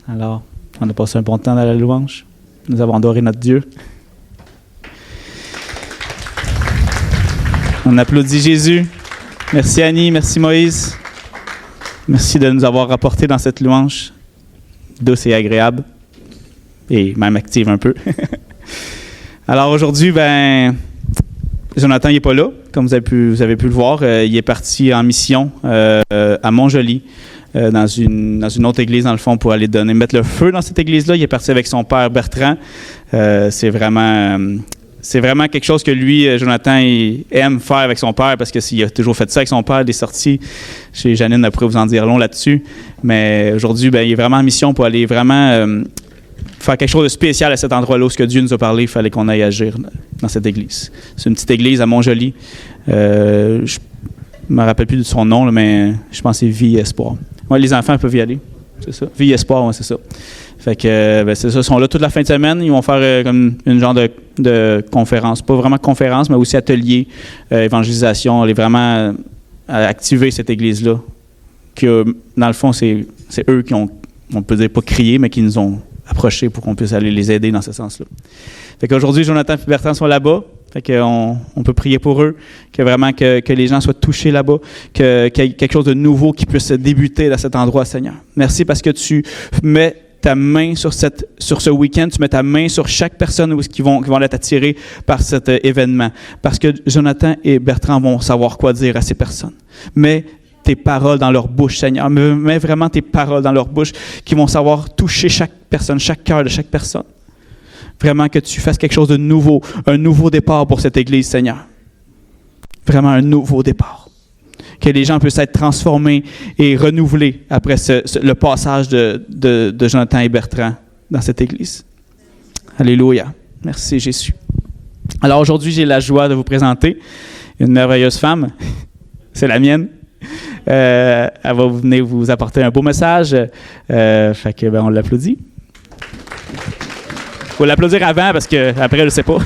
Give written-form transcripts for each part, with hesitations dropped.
Alors, on a passé un bon temps dans la louange. Nous avons adoré notre Dieu. On applaudit Jésus. Merci Annie, merci Moïse. Merci de nous avoir rapportés dans cette louange douce et agréable. Et même active un peu. Alors aujourd'hui, Jonathan n'est pas là, comme vous avez pu le voir. Il est parti en mission à Montjoly, dans une autre église, dans le fond, pour aller mettre le feu dans cette église-là. Il est parti avec son père Bertrand. C'est vraiment quelque chose que lui, Jonathan, il aime faire avec son père, parce qu'il a toujours fait ça avec son père, des sorties. Chez Janine, elle pourrait vous en dire long là-dessus. Mais aujourd'hui, il est vraiment en mission pour aller vraiment faire quelque chose de spécial à cet endroit-là où ce que Dieu nous a parlé, il fallait qu'on aille agir dans cette église. C'est une petite église à Montjoly. Je ne me rappelle plus de son nom, là, mais je pense que c'est Vie Espoir. Ouais, les enfants peuvent y aller. C'est ça. Vie Espoir, ouais, c'est ça. Fait que, c'est ça. Ils sont là toute la fin de semaine. Ils vont faire comme une genre de conférence. Pas vraiment conférence, mais aussi atelier, évangélisation. Aller vraiment activer cette église-là. Que, dans le fond, c'est eux qui ont, on peut dire pas crié, mais qui nous ont approchés pour qu'on puisse aller les aider dans ce sens-là. Fait qu'aujourd'hui, Jonathan et Bertrand sont là-bas. Fait qu'on peut prier pour eux, que vraiment que les gens soient touchés là-bas, qu'il y ait quelque chose de nouveau qui puisse débuter à cet endroit, Seigneur. Merci parce que tu mets ta main sur ce week-end, tu mets ta main sur chaque personne qui vont être attirés par cet événement. Parce que Jonathan et Bertrand vont savoir quoi dire à ces personnes. Mais tes paroles dans leur bouche, Seigneur. Mets vraiment tes paroles dans leur bouche qui vont savoir toucher chaque personne, chaque cœur de chaque personne. Vraiment que tu fasses quelque chose de nouveau, un nouveau départ pour cette Église, Seigneur. Vraiment un nouveau départ. Que les gens puissent être transformés et renouvelés après le passage de Jonathan et Bertrand dans cette Église. Alléluia. Merci Jésus. Alors aujourd'hui, j'ai la joie de vous présenter une merveilleuse femme. C'est la mienne. Elle va venir vous apporter un beau message. Fait que, on l'applaudit. Il faut l'applaudir avant parce qu'après, je ne sais pas.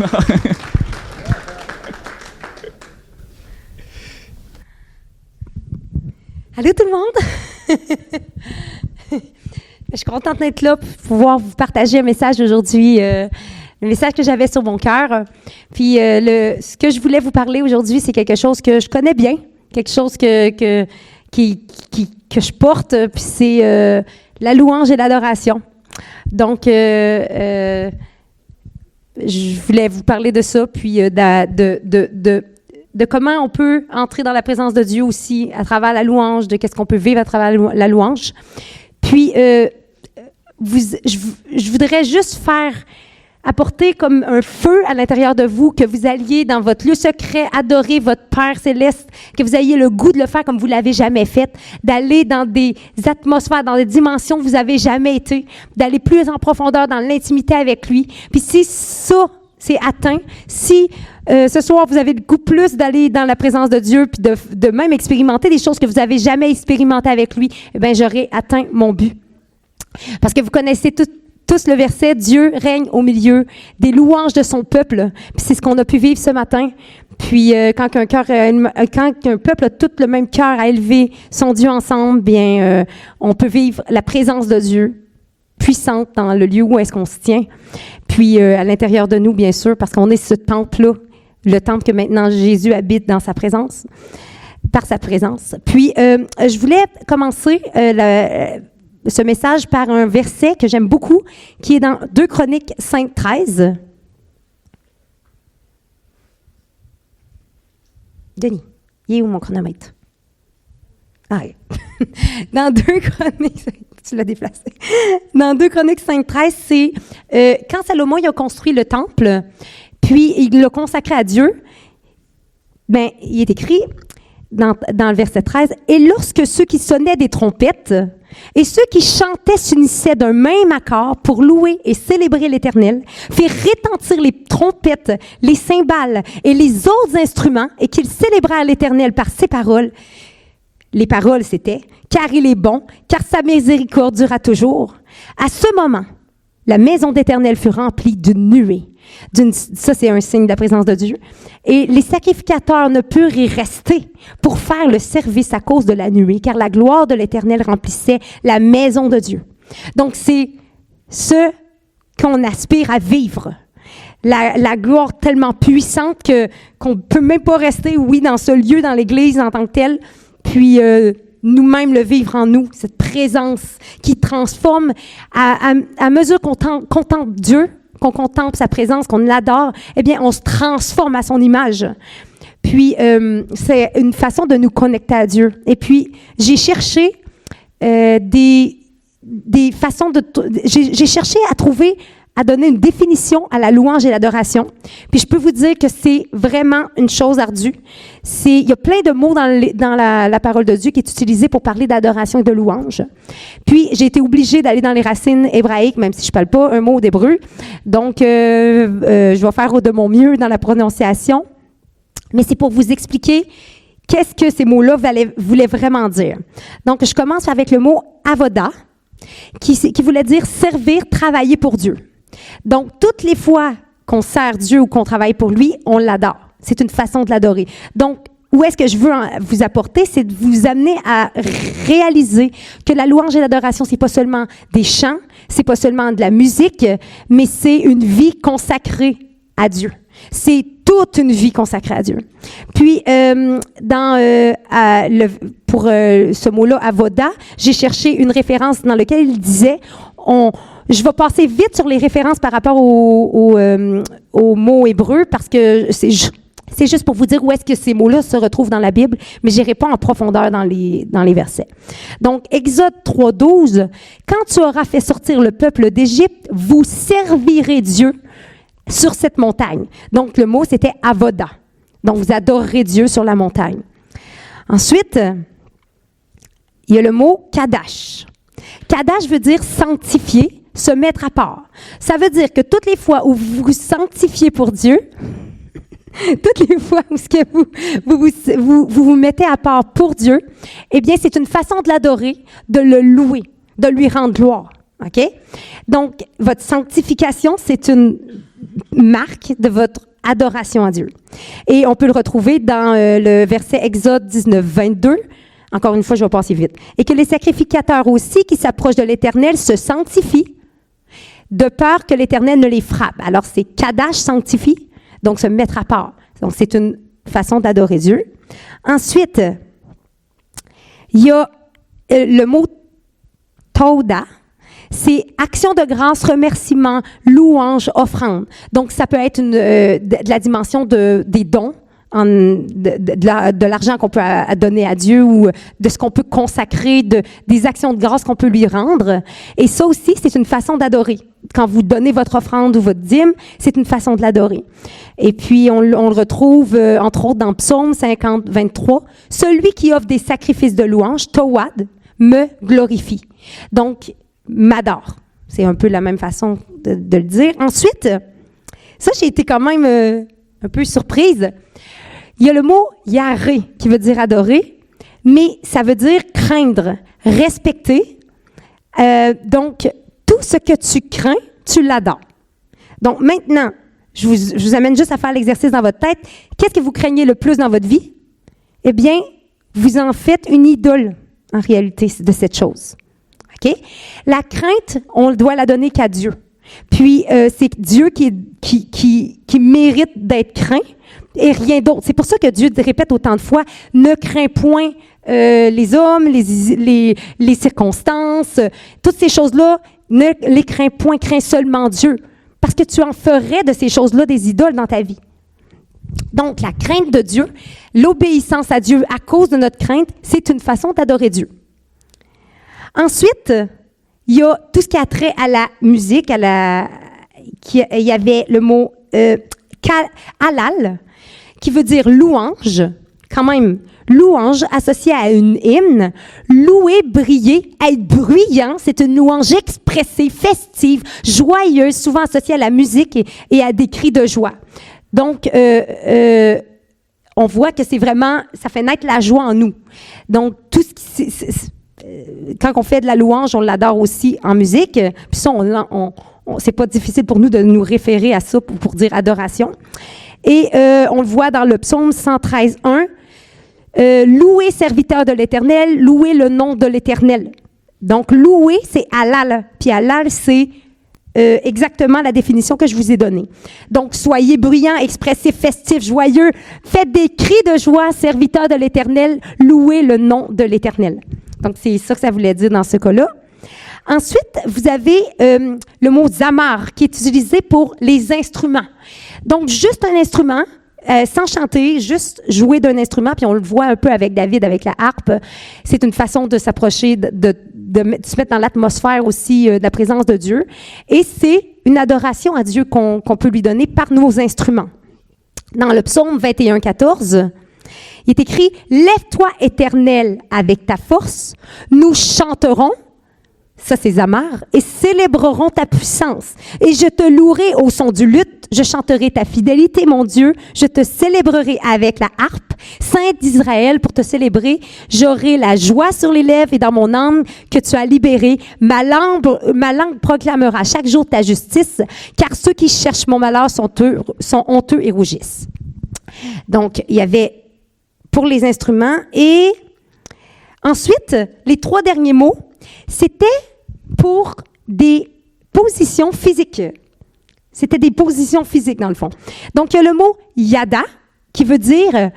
Allô tout le monde! Je suis contente d'être là pour pouvoir vous partager un message aujourd'hui, le message que j'avais sur mon cœur. Puis ce que je voulais vous parler aujourd'hui, c'est quelque chose que je connais bien, quelque chose que je porte, puis c'est la louange et l'adoration. Donc, je voulais vous parler de ça, puis de comment on peut entrer dans la présence de Dieu aussi à travers la louange, de qu'est-ce qu'on peut vivre à travers la louange. Puis, je voudrais juste apporter comme un feu à l'intérieur de vous, que vous alliez dans votre lieu secret adorer votre Père céleste, que vous ayez le goût de le faire comme vous ne l'avez jamais fait, d'aller dans des atmosphères, dans des dimensions que vous n'avez jamais été, d'aller plus en profondeur dans l'intimité avec lui. Puis si ça, c'est atteint, si ce soir vous avez le goût plus d'aller dans la présence de Dieu, puis de même expérimenter des choses que vous n'avez jamais expérimentées avec lui, eh bien j'aurai atteint mon but. Parce que vous connaissez tous le verset, Dieu règne au milieu des louanges de son peuple. Puis c'est ce qu'on a pu vivre ce matin. Puis quand un peuple a tout le même cœur à élever son Dieu ensemble, bien on peut vivre la présence de Dieu puissante dans le lieu où est-ce qu'on se tient. Puis à l'intérieur de nous, bien sûr, parce qu'on est ce temple-là, le temple que maintenant Jésus habite dans sa présence, par sa présence. Puis je voulais commencer ce message par un verset que j'aime beaucoup, qui est dans 2 Chroniques 5:13. Denis, il est où mon chronomètre? Ah, dans 2 Chroniques, tu l'as déplacé. Dans 2 Chroniques 5:13, c'est quand Salomon il a construit le temple, puis il l'a consacré à Dieu, ben il est écrit dans le verset 13, « Et lorsque ceux qui sonnaient des trompettes et ceux qui chantaient s'unissaient d'un même accord pour louer et célébrer l'Éternel, firent retentir les trompettes, les cymbales et les autres instruments, et qu'ils célébrèrent l'Éternel par ces paroles. » Les paroles, c'était « Car il est bon, car sa miséricorde durera toujours. » À ce moment, la maison d'Éternel fut remplie d'une nuée. Ça, c'est un signe de la présence de Dieu. Et les sacrificateurs ne purent y rester pour faire le service à cause de la nuée, car la gloire de l'Éternel remplissait la maison de Dieu. Donc, c'est ce qu'on aspire à vivre. La gloire tellement puissante qu'on ne peut même pas rester, oui, dans ce lieu, dans l'Église en tant que tel, puis nous-mêmes le vivre en nous, cette présence qui transforme à mesure qu'on contemple Dieu, qu'on contemple sa présence, qu'on l'adore, eh bien, on se transforme à son image. Puis, c'est une façon de nous connecter à Dieu. Et puis, j'ai cherché des façons de... J'ai cherché à donner une définition à la louange et l'adoration. Puis je peux vous dire que c'est vraiment une chose ardue. Il y a plein de mots dans la parole de Dieu qui est utilisé pour parler d'adoration et de louange. Puis j'ai été obligée d'aller dans les racines hébraïques, même si je ne parle pas un mot d'hébreu. Donc, je vais faire de mon mieux dans la prononciation. Mais c'est pour vous expliquer qu'est-ce que ces mots-là voulaient vraiment dire. Donc, je commence avec le mot « avoda », qui voulait dire « servir, travailler pour Dieu ». Donc, toutes les fois qu'on sert Dieu ou qu'on travaille pour lui, on l'adore. C'est une façon de l'adorer. Donc, où est-ce que je veux vous apporter? C'est de vous amener à réaliser que la louange et l'adoration, c'est pas seulement des chants, c'est pas seulement de la musique, mais c'est une vie consacrée à Dieu. C'est toute une vie consacrée à Dieu. Puis, pour ce mot-là, avoda, j'ai cherché une référence dans laquelle il disait, je vais passer vite sur les références par rapport au mot hébreu parce que c'est juste pour vous dire où est-ce que ces mots-là se retrouvent dans la Bible, mais je n'irai pas en profondeur dans les versets. Donc, Exode 3:12, « Quand tu auras fait sortir le peuple d'Égypte, vous servirez Dieu sur cette montagne. » Donc, le mot, c'était « avoda ». Donc, vous adorerez Dieu sur la montagne. Ensuite, il y a le mot « kadash ». Kadash veut dire « sanctifier », se mettre à part. Ça veut dire que toutes les fois où vous vous sanctifiez pour Dieu, toutes les fois où vous mettez à part pour Dieu, eh bien, c'est une façon de l'adorer, de le louer, de lui rendre gloire. OK? Donc, votre sanctification, c'est une marque de votre adoration à Dieu. Et on peut le retrouver dans le verset Exode 19, 22. Encore une fois, je vais passer vite. Et que les sacrificateurs aussi qui s'approchent de l'Éternel se sanctifient de peur que l'Éternel ne les frappe. Alors, c'est Kadash, sanctifie, donc se mettre à part. Donc, c'est une façon d'adorer Dieu. Ensuite, il y a le mot Toda. C'est action de grâce, remerciement, louange, offrande. Donc, ça peut être de la dimension des dons, de l'argent qu'on peut donner à Dieu ou de ce qu'on peut consacrer, des actions de grâce qu'on peut lui rendre. Et ça aussi, c'est une façon d'adorer. Quand vous donnez votre offrande ou votre dîme, c'est une façon de l'adorer. Et puis, on le retrouve, entre autres, dans Psaume 50, 23. « Celui qui offre des sacrifices de louange, Towad, me glorifie. » Donc, m'adore. C'est un peu la même façon de le dire. Ensuite, ça, j'ai été quand même un peu surprise. Il y a le mot « yaré » qui veut dire « adorer », mais ça veut dire « craindre », « respecter ». Donc, tout ce que tu crains, tu l'adores. Donc, maintenant, je vous amène juste à faire l'exercice dans votre tête. Qu'est-ce que vous craignez le plus dans votre vie? Eh bien, vous en faites une idole, en réalité, de cette chose. OK? La crainte, on ne doit la donner qu'à Dieu. Puis, c'est Dieu qui mérite d'être craint et rien d'autre. C'est pour ça que Dieu répète autant de fois, ne crains point les hommes, les circonstances, toutes ces choses-là, ne les crains point, crains seulement Dieu. Parce que tu en ferais de ces choses-là des idoles dans ta vie. Donc, la crainte de Dieu, l'obéissance à Dieu à cause de notre crainte, c'est une façon d'adorer Dieu. Ensuite, il y a tout ce qui a trait à la musique, il y avait le mot halal, qui veut dire louange, quand même, louange associée à une hymne, louer, briller, être bruyant, c'est une louange expressive, festive, joyeuse, souvent associée à la musique et à des cris de joie. Donc, on voit que c'est vraiment, ça fait naître la joie en nous. Donc, tout ce qui... quand on fait de la louange, on l'adore aussi en musique. Puis ça, c'est pas difficile pour nous de nous référer à ça pour dire adoration. Et on le voit dans le psaume 113:1. Louez serviteur de l'Éternel, louez le nom de l'Éternel. Donc, louer, c'est halal. Puis halal, c'est exactement la définition que je vous ai donnée. Donc, soyez bruyants, expressifs, festifs, joyeux. Faites des cris de joie, serviteurs de l'Éternel. Louez le nom de l'Éternel. Donc, c'est ça que ça voulait dire dans ce cas-là. Ensuite, vous avez le mot zamar qui est utilisé pour les instruments. Donc, juste un instrument, sans chanter, juste jouer d'un instrument, puis on le voit un peu avec David, avec la harpe. C'est une façon de s'approcher, de se mettre dans l'atmosphère aussi de la présence de Dieu. Et c'est une adoration à Dieu qu'on peut lui donner par nos instruments. Dans le psaume 21, 14, il est écrit « Lève-toi, Éternel, avec ta force, nous chanterons ». Ça, c'est Zamar. « Et célébrerons ta puissance. Et je te louerai au son du luth. Je chanterai ta fidélité, mon Dieu. Je te célébrerai avec la harpe. Sainte d'Israël, pour te célébrer, j'aurai la joie sur les lèvres et dans mon âme que tu as libéré. Ma langue proclamera chaque jour ta justice, car ceux qui cherchent mon malheur sont honteux et rougissent. » Donc, il y avait pour les instruments. Et ensuite, les 3 derniers mots, c'était pour des positions physiques. C'était des positions physiques, dans le fond. Donc, il y a le mot « yada » qui veut dire,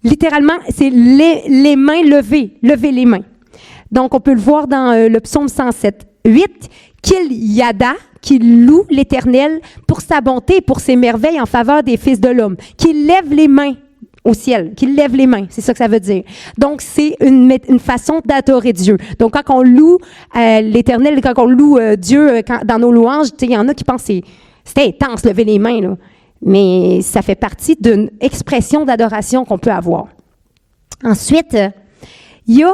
littéralement, c'est les mains levées, lever les mains. Donc, on peut le voir dans le psaume 107, 8, « Qu'il yada » qui loue l'Éternel pour sa bonté et pour ses merveilles en faveur des fils de l'homme. Qu'il lève les mains au ciel, qu'il lève les mains, c'est ça que ça veut dire. Donc, c'est une façon d'adorer Dieu. Donc, quand on loue l'Éternel, quand on loue Dieu dans nos louanges, il y en a qui pensent que c'était intense, lever les mains, là. Mais ça fait partie d'une expression d'adoration qu'on peut avoir. Ensuite, il y a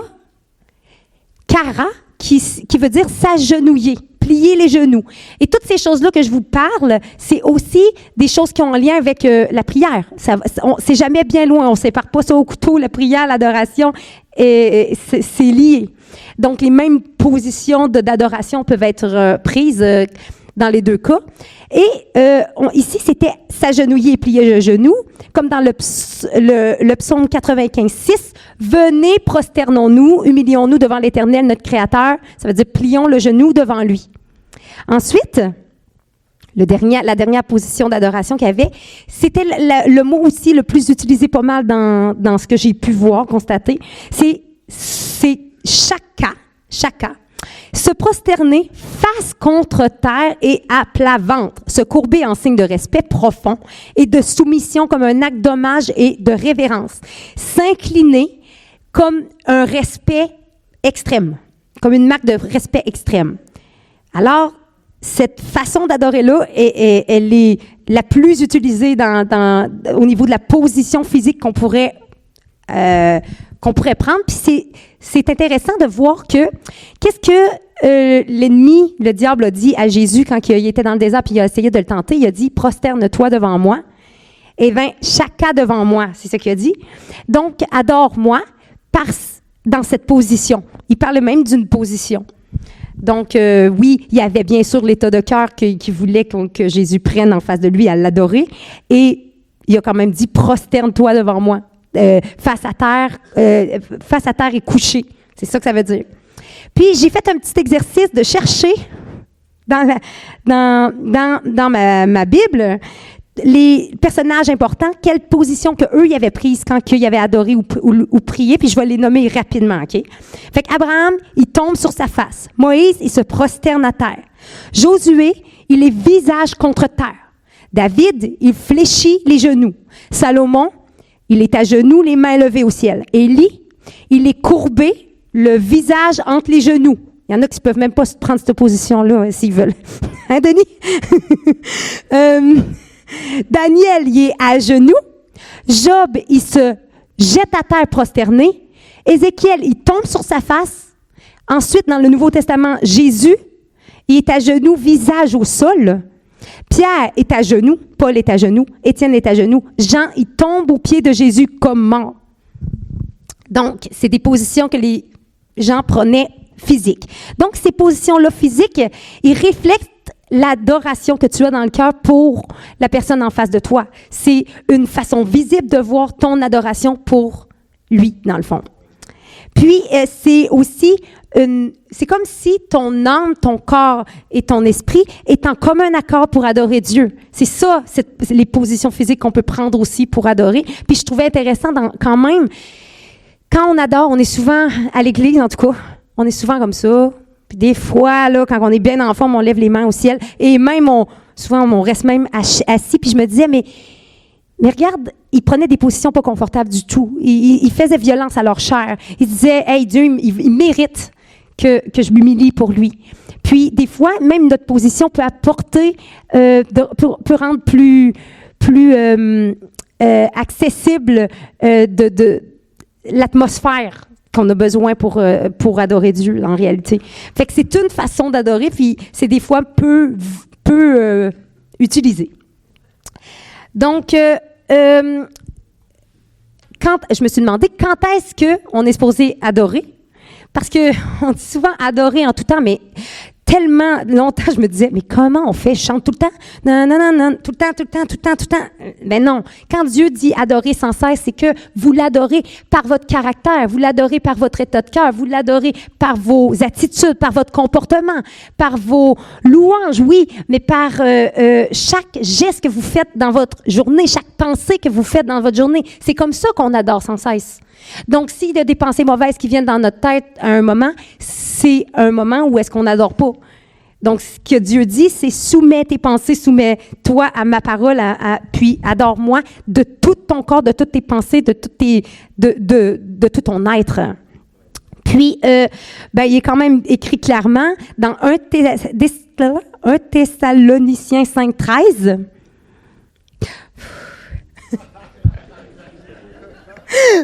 kara, qui veut dire s'agenouiller, plier les genoux. Et toutes ces choses-là que je vous parle, c'est aussi des choses qui ont un lien avec la prière. C'est jamais bien loin, on ne sépare pas ça au couteau, la prière, l'adoration, et c'est lié. Donc, les mêmes positions d'adoration peuvent être prises dans les 2 cas. Et ici, c'était s'agenouiller et plier le genou, comme dans le psaume 95:6. « Venez, prosternons-nous, humilions-nous devant l'Éternel, notre Créateur. » Ça veut dire « plions le genou devant lui ». Ensuite, la dernière position d'adoration qu'il y avait, c'était le mot aussi le plus utilisé pas mal dans ce que j'ai pu voir, constater, c'est shaka. Se prosterner face contre terre et à plat ventre, se courber en signe de respect profond et de soumission comme un acte d'hommage et de révérence, s'incliner comme un respect extrême, comme une marque de respect extrême. Alors, cette façon d'adorer-là, elle est la plus utilisée au niveau de la position physique qu'on pourrait prendre. Puis c'est intéressant de voir qu'est-ce que l'ennemi, le diable, a dit à Jésus quand il était dans le désert puis il a essayé de le tenter. Il a dit « Prosterne-toi devant moi. » Eh bien, chacun devant moi, c'est ce qu'il a dit. Donc, adore-moi dans cette position. Il parlait même d'une position. Donc, oui, il y avait bien sûr l'état de cœur qui voulait que Jésus prenne en face de lui à l'adorer. Et il a quand même dit « Prosterne-toi devant moi. » Face à terre et couché. C'est ça que ça veut dire. Puis, j'ai fait un petit exercice de chercher dans ma Bible les personnages importants, quelle position qu'eux y avaient prise quand ils avaient adoré ou prié, puis je vais les nommer rapidement, OK? Fait qu'Abraham, il tombe sur sa face. Moïse, il se prosterne à terre. Josué, il est visage contre terre. David, il fléchit les genoux. Salomon, il est à genoux, les mains levées au ciel. Élie, il est courbé, le visage entre les genoux. Il y en a qui ne peuvent même pas prendre cette position-là s'ils veulent. Hein, Denis? Daniel, il est à genoux. Job, il se jette à terre prosterné. Ézéchiel, il tombe sur sa face. Ensuite, dans le Nouveau Testament, Jésus, il est à genoux, visage au sol. Pierre est à genoux, Paul est à genoux, Étienne est à genoux. Jean, il tombe aux pieds de Jésus comme mort. Donc, c'est des positions que les gens prenaient physiques. Donc, ces positions-là physiques, ils reflètent l'adoration que tu as dans le cœur pour la personne en face de toi. C'est une façon visible de voir ton adoration pour lui, dans le fond. Puis, c'est aussi c'est comme si ton âme, ton corps et ton esprit est en commun accord pour adorer Dieu. C'est ça, c'est les positions physiques qu'on peut prendre aussi pour adorer. Puis je trouvais intéressant quand même, quand on adore, on est souvent à l'église en tout cas, on est souvent comme ça. Puis des fois, là, quand on est bien en forme, on lève les mains au ciel. Et même, souvent, on reste même assis. Puis je me disais, mais regarde, ils prenaient des positions pas confortables du tout. Ils faisaient violence à leur chair. Ils disaient, hey, Dieu, il mérite que je m'humilie pour lui. Puis des fois, même notre position peut apporter, peut rendre plus accessible de l'atmosphère qu'on a besoin pour adorer Dieu, en réalité. Fait que c'est une façon d'adorer, puis c'est des fois peu utilisé. Donc, je me suis demandé quand est-ce qu'on est supposé adorer? Parce qu'on dit souvent adorer en tout temps, mais tellement longtemps, je me disais, mais comment on fait? Je chante tout le temps? Non, non, non, non, tout le temps, tout le temps, tout le temps, tout le temps. Ben non. Quand Dieu dit adorer sans cesse, c'est que vous l'adorez par votre caractère, vous l'adorez par votre état de cœur, vous l'adorez par vos attitudes, par votre comportement, par vos louanges, oui, mais par chaque geste que vous faites dans votre journée, chaque pensée que vous faites dans votre journée. C'est comme ça qu'on adore sans cesse. Donc, s'il y a des pensées mauvaises qui viennent dans notre tête à un moment, c'est un moment où est-ce qu'on n'adore pas. Donc, ce que Dieu dit, c'est soumets tes pensées, soumets-toi à ma parole, puis adore-moi de tout ton corps, de toutes tes pensées, de tout ton être. Puis, il est quand même écrit clairement dans 1 Thessaloniciens 5,13.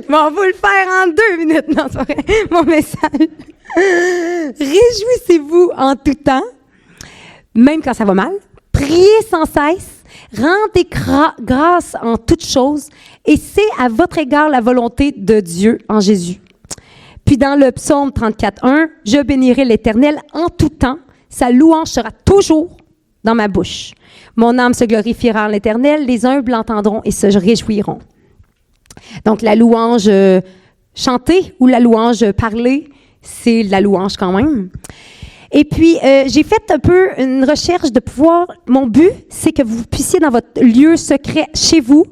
Bon, on va le faire en 2 minutes. Non, c'est vrai. Mon message. Réjouissez-vous en tout temps, même quand ça va mal. Priez sans cesse. Rendez grâce en toutes choses. Et c'est à votre égard la volonté de Dieu en Jésus. Puis dans le psaume 34:1, « Je bénirai l'Éternel en tout temps. Sa louange sera toujours dans ma bouche. Mon âme se glorifiera en l'Éternel. Les humbles l'entendront et se réjouiront. » Donc, la louange chantée ou la louange parlée, c'est la louange quand même. Et puis, j'ai fait un peu une recherche de pouvoir. Mon but, c'est que vous puissiez, dans votre lieu secret chez vous,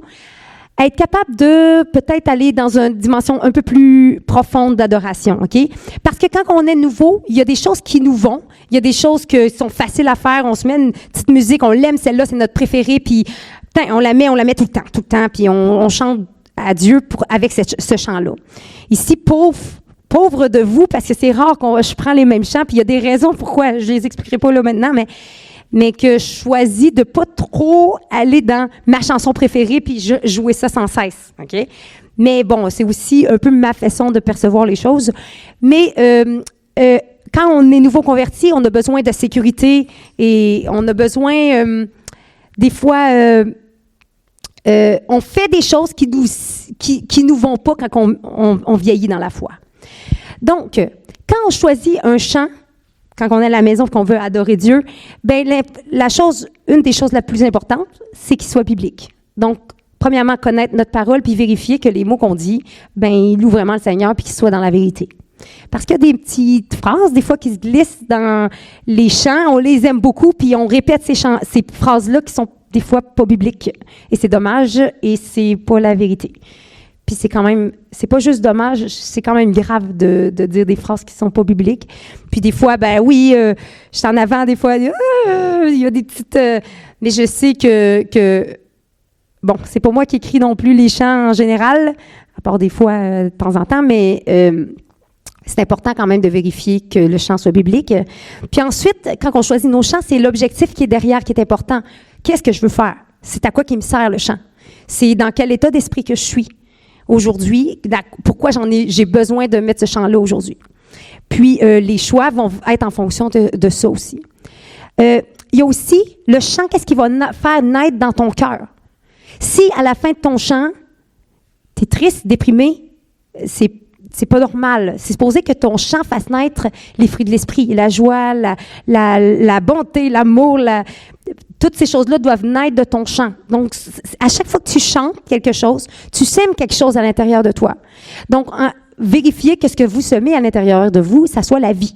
être capable de peut-être aller dans une dimension un peu plus profonde d'adoration, OK? Parce que quand on est nouveau, il y a des choses qui nous vont. Il y a des choses qui sont faciles à faire. On se met une petite musique, on l'aime, celle-là, c'est notre préférée, puis on la met tout le temps, puis on chante à Dieu avec ce chant-là. Ici, pauvre de vous, parce que c'est rare je prends les mêmes chants, puis il y a des raisons pourquoi, je les expliquerai pas là maintenant, mais que je choisis de pas trop aller dans ma chanson préférée puis jouer ça sans cesse, OK? Mais bon, c'est aussi un peu ma façon de percevoir les choses. Mais quand on est nouveau converti, on a besoin de sécurité et on a besoin, des fois... on fait des choses qui nous vont pas quand on vieillit dans la foi. Donc, quand on choisit un chant, quand on est à la maison et qu'on veut adorer Dieu, ben une des choses la plus importantes, c'est qu'il soit biblique. Donc, premièrement, connaître notre parole puis vérifier que les mots qu'on dit, ben ils louent vraiment le Seigneur puis qu'ils soient dans la vérité. Parce qu'il y a des petites phrases, des fois, qui se glissent dans les chants, on les aime beaucoup puis on répète ces phrases-là qui sont des fois pas bibliques. Et c'est dommage et c'est pas la vérité. Puis c'est pas juste dommage, c'est quand même grave de dire des phrases qui sont pas bibliques. Puis des fois, ben oui, je suis en avant, des fois, il y a des petites... mais je sais que bon, c'est pas moi qui écris non plus les chants en général, à part des fois, de temps en temps, mais c'est important quand même de vérifier que le chant soit biblique. Puis ensuite, quand on choisit nos chants, c'est l'objectif qui est derrière qui est important. Qu'est-ce que je veux faire? C'est à quoi qui me sert le chant? C'est dans quel état d'esprit que je suis aujourd'hui? Pourquoi j'ai besoin de mettre ce chant-là aujourd'hui? Puis, les choix vont être en fonction de ça aussi. Il y a aussi le chant, qu'est-ce qui va faire naître dans ton cœur? Si, à la fin de ton chant, tu es triste, déprimé, c'est pas normal. C'est supposé que ton chant fasse naître les fruits de l'esprit, la joie, la bonté, l'amour, toutes ces choses-là doivent naître de ton chant. Donc, à chaque fois que tu chantes quelque chose, tu sèmes quelque chose à l'intérieur de toi. Donc, vérifier que ce que vous semez à l'intérieur de vous, ça soit la vie.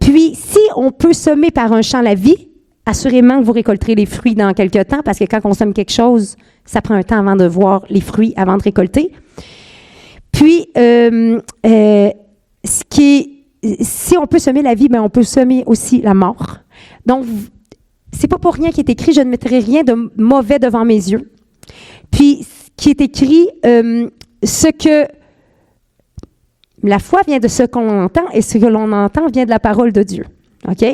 Puis, si on peut semer par un champ la vie, assurément que vous récolterez les fruits dans quelques temps, parce que quand on sème quelque chose, ça prend un temps avant de voir les fruits, avant de récolter. Puis, si on peut semer la vie, bien, on peut semer aussi la mort. Donc, c'est pas pour rien qu'il est écrit « Je ne mettrai rien de mauvais devant mes yeux ». Puis, ce qui est écrit, ce que la foi vient de ce qu'on entend et ce que l'on entend vient de la parole de Dieu. OK?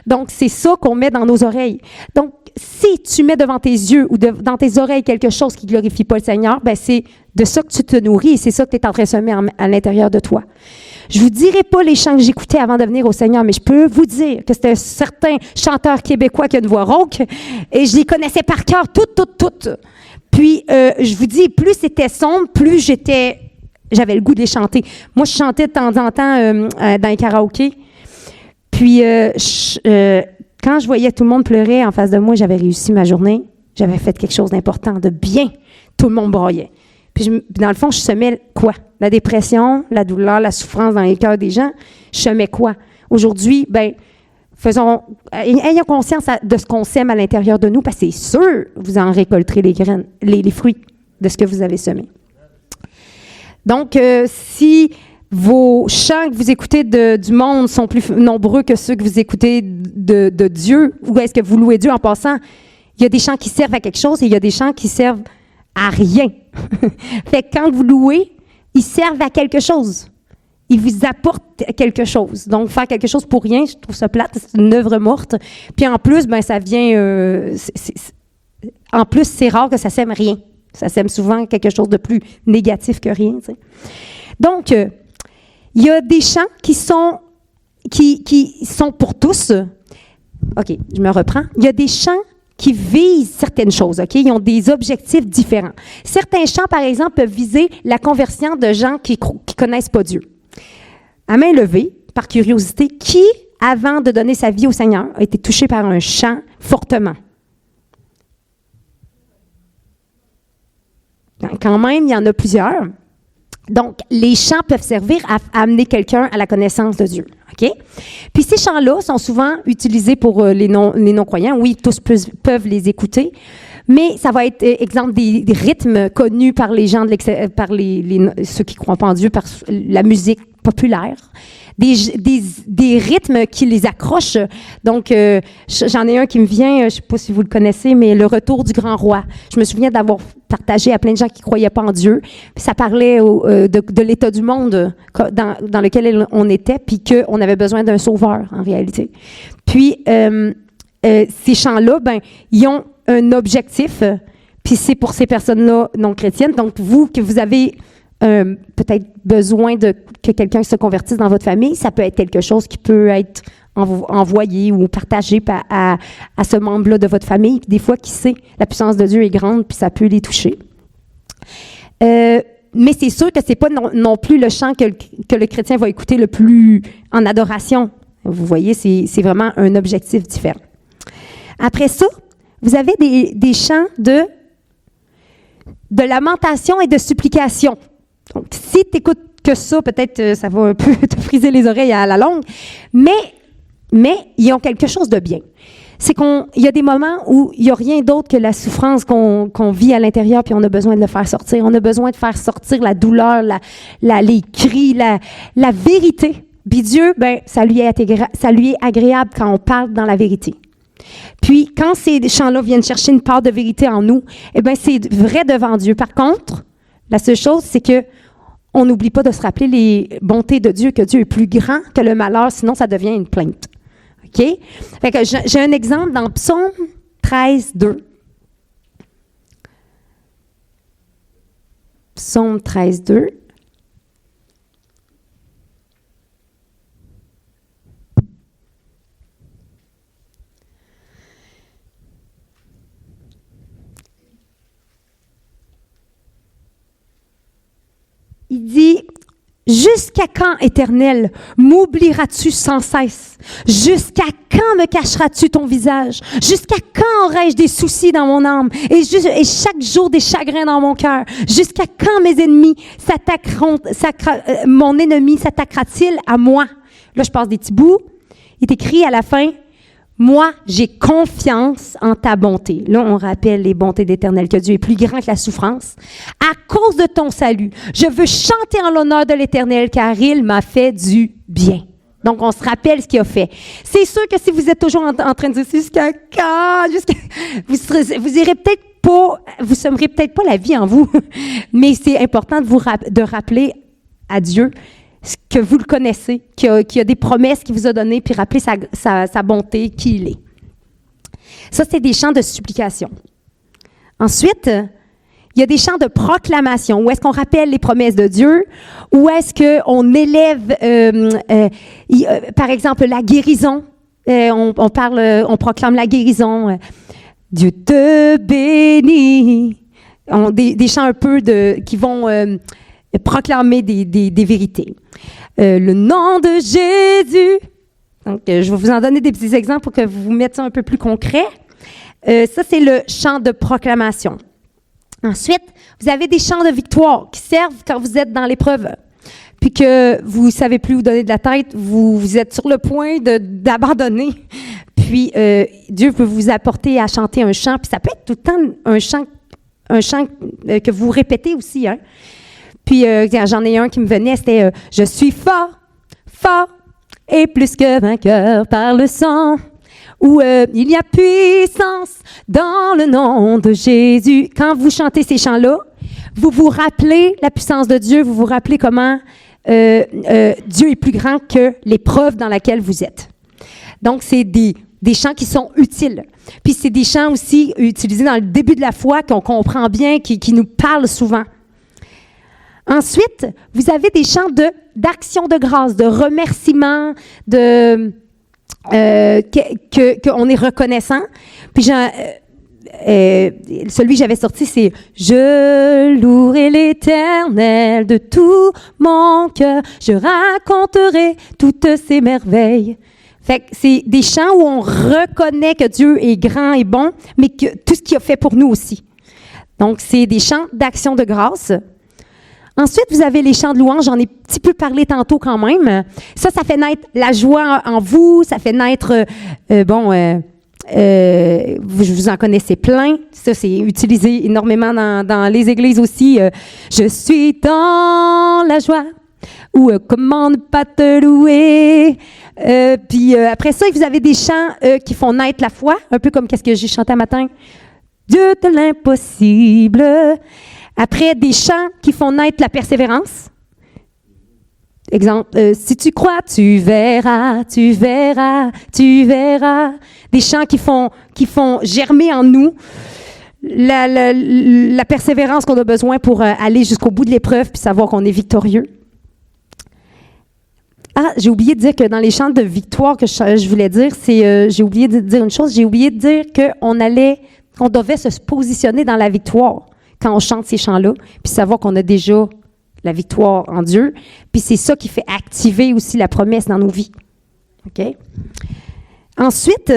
Donc, c'est ça qu'on met dans nos oreilles. Donc, si tu mets devant tes yeux ou dans tes oreilles quelque chose qui ne glorifie pas le Seigneur, ben c'est de ça que tu te nourris et c'est ça que tu es en train de semer à l'intérieur de toi. Je ne vous dirai pas les chants que j'écoutais avant de venir au Seigneur, mais je peux vous dire que c'était un certain chanteur québécois qui a une voix rauque et je les connaissais par cœur, toutes. Puis, je vous dis, plus c'était sombre, plus j'avais le goût de les chanter. Moi, je chantais de temps en temps dans les karaokés. Puis, quand je voyais tout le monde pleurer en face de moi, j'avais réussi ma journée. J'avais fait quelque chose d'important, de bien. Tout le monde broyait. Puis, dans le fond, je semais quoi? La dépression, la douleur, la souffrance dans les cœurs des gens. Je semais quoi? Aujourd'hui, bien, ayons conscience de ce qu'on sème à l'intérieur de nous, parce que c'est sûr, vous en récolterez les graines, les fruits de ce que vous avez semé. Donc, si vos chants que vous écoutez du monde sont plus nombreux que ceux que vous écoutez de Dieu, ou est-ce que vous louez Dieu en passant? Il y a des chants qui servent à quelque chose et il y a des chants qui servent à rien. Fait que quand vous louez, ils servent à quelque chose. Ils vous apportent quelque chose. Donc, faire quelque chose pour rien, je trouve ça plate, c'est une œuvre morte. Puis en plus, ben ça vient... en plus, c'est rare que ça sème rien. Ça sème souvent quelque chose de plus négatif que rien. Tu sais. Donc, il y a des chants qui sont pour tous. OK, je me reprends. Il y a des chants qui visent certaines choses, OK? Ils ont des objectifs différents. Certains chants, par exemple, peuvent viser la conversion de gens qui connaissent pas Dieu. À main levée, par curiosité, qui, avant de donner sa vie au Seigneur, a été touché par un chant fortement? Quand même, il y en a plusieurs. Donc, les chants peuvent servir à amener quelqu'un à la connaissance de Dieu. OK? Puis ces chants-là sont souvent utilisés pour les non-croyants. Oui, tous peuvent les écouter, mais ça va être, exemple, des rythmes connus par les gens, par ceux qui ne croient pas en Dieu, par la musique populaire. Des rythmes qui les accrochent. Donc, j'en ai un qui me vient, je ne sais pas si vous le connaissez, mais Le Retour du Grand Roi. Je me souviens d'avoir partagé à plein de gens qui ne croyaient pas en Dieu. Puis ça parlait de l'état du monde dans lequel on était, puis qu'on avait besoin d'un sauveur, en réalité. Puis, ces chants-là, ben, ils ont un objectif, puis c'est pour ces personnes-là non chrétiennes. Donc, vous, que vous avez peut-être besoin que quelqu'un se convertisse dans votre famille, ça peut être quelque chose qui peut être envoyé ou partagé à ce membre-là de votre famille. Puis des fois, qui sait, la puissance de Dieu est grande, puis ça peut les toucher. Mais c'est sûr que c'est pas non plus le chant que le chrétien va écouter le plus en adoration. Vous voyez, c'est vraiment un objectif différent. Après ça, vous avez des chants de lamentation et de supplication. Donc, si tu n'écoutes que ça, peut-être ça va un peu te friser les oreilles à la longue, mais ils ont quelque chose de bien. C'est qu'il y a des moments où il n'y a rien d'autre que la souffrance qu'on vit à l'intérieur, puis on a besoin de le faire sortir. On a besoin de faire sortir la douleur, les cris, la vérité. Puis Dieu, ben, ça lui est agréable quand on parle dans la vérité. Puis, quand ces chants-là viennent chercher une part de vérité en nous, eh bien, c'est vrai devant Dieu. Par contre, la seule chose, c'est que on n'oublie pas de se rappeler les bontés de Dieu, que Dieu est plus grand que le malheur, sinon ça devient une plainte. OK? Fait que j'ai un exemple dans Psaume 13, 2. Psaume 13, 2. Il dit, « Jusqu'à quand, Éternel, m'oublieras-tu sans cesse? Jusqu'à quand me cacheras-tu ton visage? Jusqu'à quand aurai-je des soucis dans mon âme et chaque jour des chagrins dans mon cœur? Jusqu'à quand mes ennemis mon ennemi s'attaquera-t-il à moi? Là, je passe des petits bouts. Il est écrit à la fin, « Moi, j'ai confiance en ta bonté. » Là, on rappelle les bontés d'Éternel, que Dieu est plus grand que la souffrance. « À cause de ton salut, je veux chanter en l'honneur de l'Éternel, car il m'a fait du bien. » Donc, on se rappelle ce qu'il a fait. C'est sûr que si vous êtes toujours en train de dire « Jusqu'à quand? » vous irez peut-être pas, vous sèmerez peut-être pas la vie en vous, mais c'est important de rappeler à Dieu que vous le connaissez, qu'il y a des promesses qu'il vous a données, puis rappeler sa bonté, qui il est. Ça, c'est des chants de supplication. Ensuite, il y a des chants de proclamation, où est-ce qu'on rappelle les promesses de Dieu, où est-ce qu'on élève, par exemple, la guérison. On proclame la guérison. Dieu te bénit. Des chants un peu qui vont proclamer des vérités. Le nom de Jésus. Donc, je vais vous en donner des petits exemples pour que vous vous mettiez ça un peu plus concret. Ça, c'est le chant de proclamation. Ensuite, vous avez des chants de victoire qui servent quand vous êtes dans l'épreuve. Puis que vous ne savez plus où donner de la tête, vous êtes sur le point d'abandonner. Puis, Dieu peut vous apporter à chanter un chant. Puis ça peut être tout le temps un chant que vous répétez aussi, hein. Puis, j'en ai un qui me venait, c'était « Je suis fort, fort, et plus que vainqueur par le sang. » Ou il y a puissance dans le nom de Jésus. Quand vous chantez ces chants-là, vous vous rappelez la puissance de Dieu, vous vous rappelez comment Dieu est plus grand que l'épreuve dans laquelle vous êtes. Donc, c'est des chants qui sont utiles. Puis, c'est des chants aussi utilisés dans le début de la foi, qu'on comprend bien, qui nous parlent souvent. Ensuite, vous avez des chants d'action de grâce, de remerciement, qu'on est reconnaissant. Puis celui que j'avais sorti, c'est « Je louerai l'Éternel de tout mon cœur, je raconterai toutes ses merveilles. » Fait que c'est des chants où on reconnaît que Dieu est grand et bon, mais que tout ce qu'il a fait pour nous aussi. Donc, c'est des chants d'action de grâce. Ensuite, vous avez les chants de louange. J'en ai un petit peu parlé tantôt quand même. Ça fait naître la joie en vous. Ça fait naître, vous en connaissez plein. Ça, c'est utilisé énormément dans les églises aussi. Je suis dans la joie. Ou comment ne pas te louer. Puis après ça, vous avez des chants qui font naître la foi. Un peu comme qu'est-ce que j'ai chanté un matin. Dieu de l'impossible. Après, des chants qui font naître la persévérance. Exemple, si tu crois, tu verras, tu verras, tu verras. Des chants qui font germer en nous la persévérance qu'on a besoin pour aller jusqu'au bout de l'épreuve puis savoir qu'on est victorieux. Ah, j'ai oublié de dire que dans les chants de victoire que je voulais dire, j'ai oublié de dire une chose. J'ai oublié de dire qu'on devait se positionner dans la victoire quand on chante ces chants-là, puis savoir qu'on a déjà la victoire en Dieu. Puis c'est ça qui fait activer aussi la promesse dans nos vies. OK? Ensuite,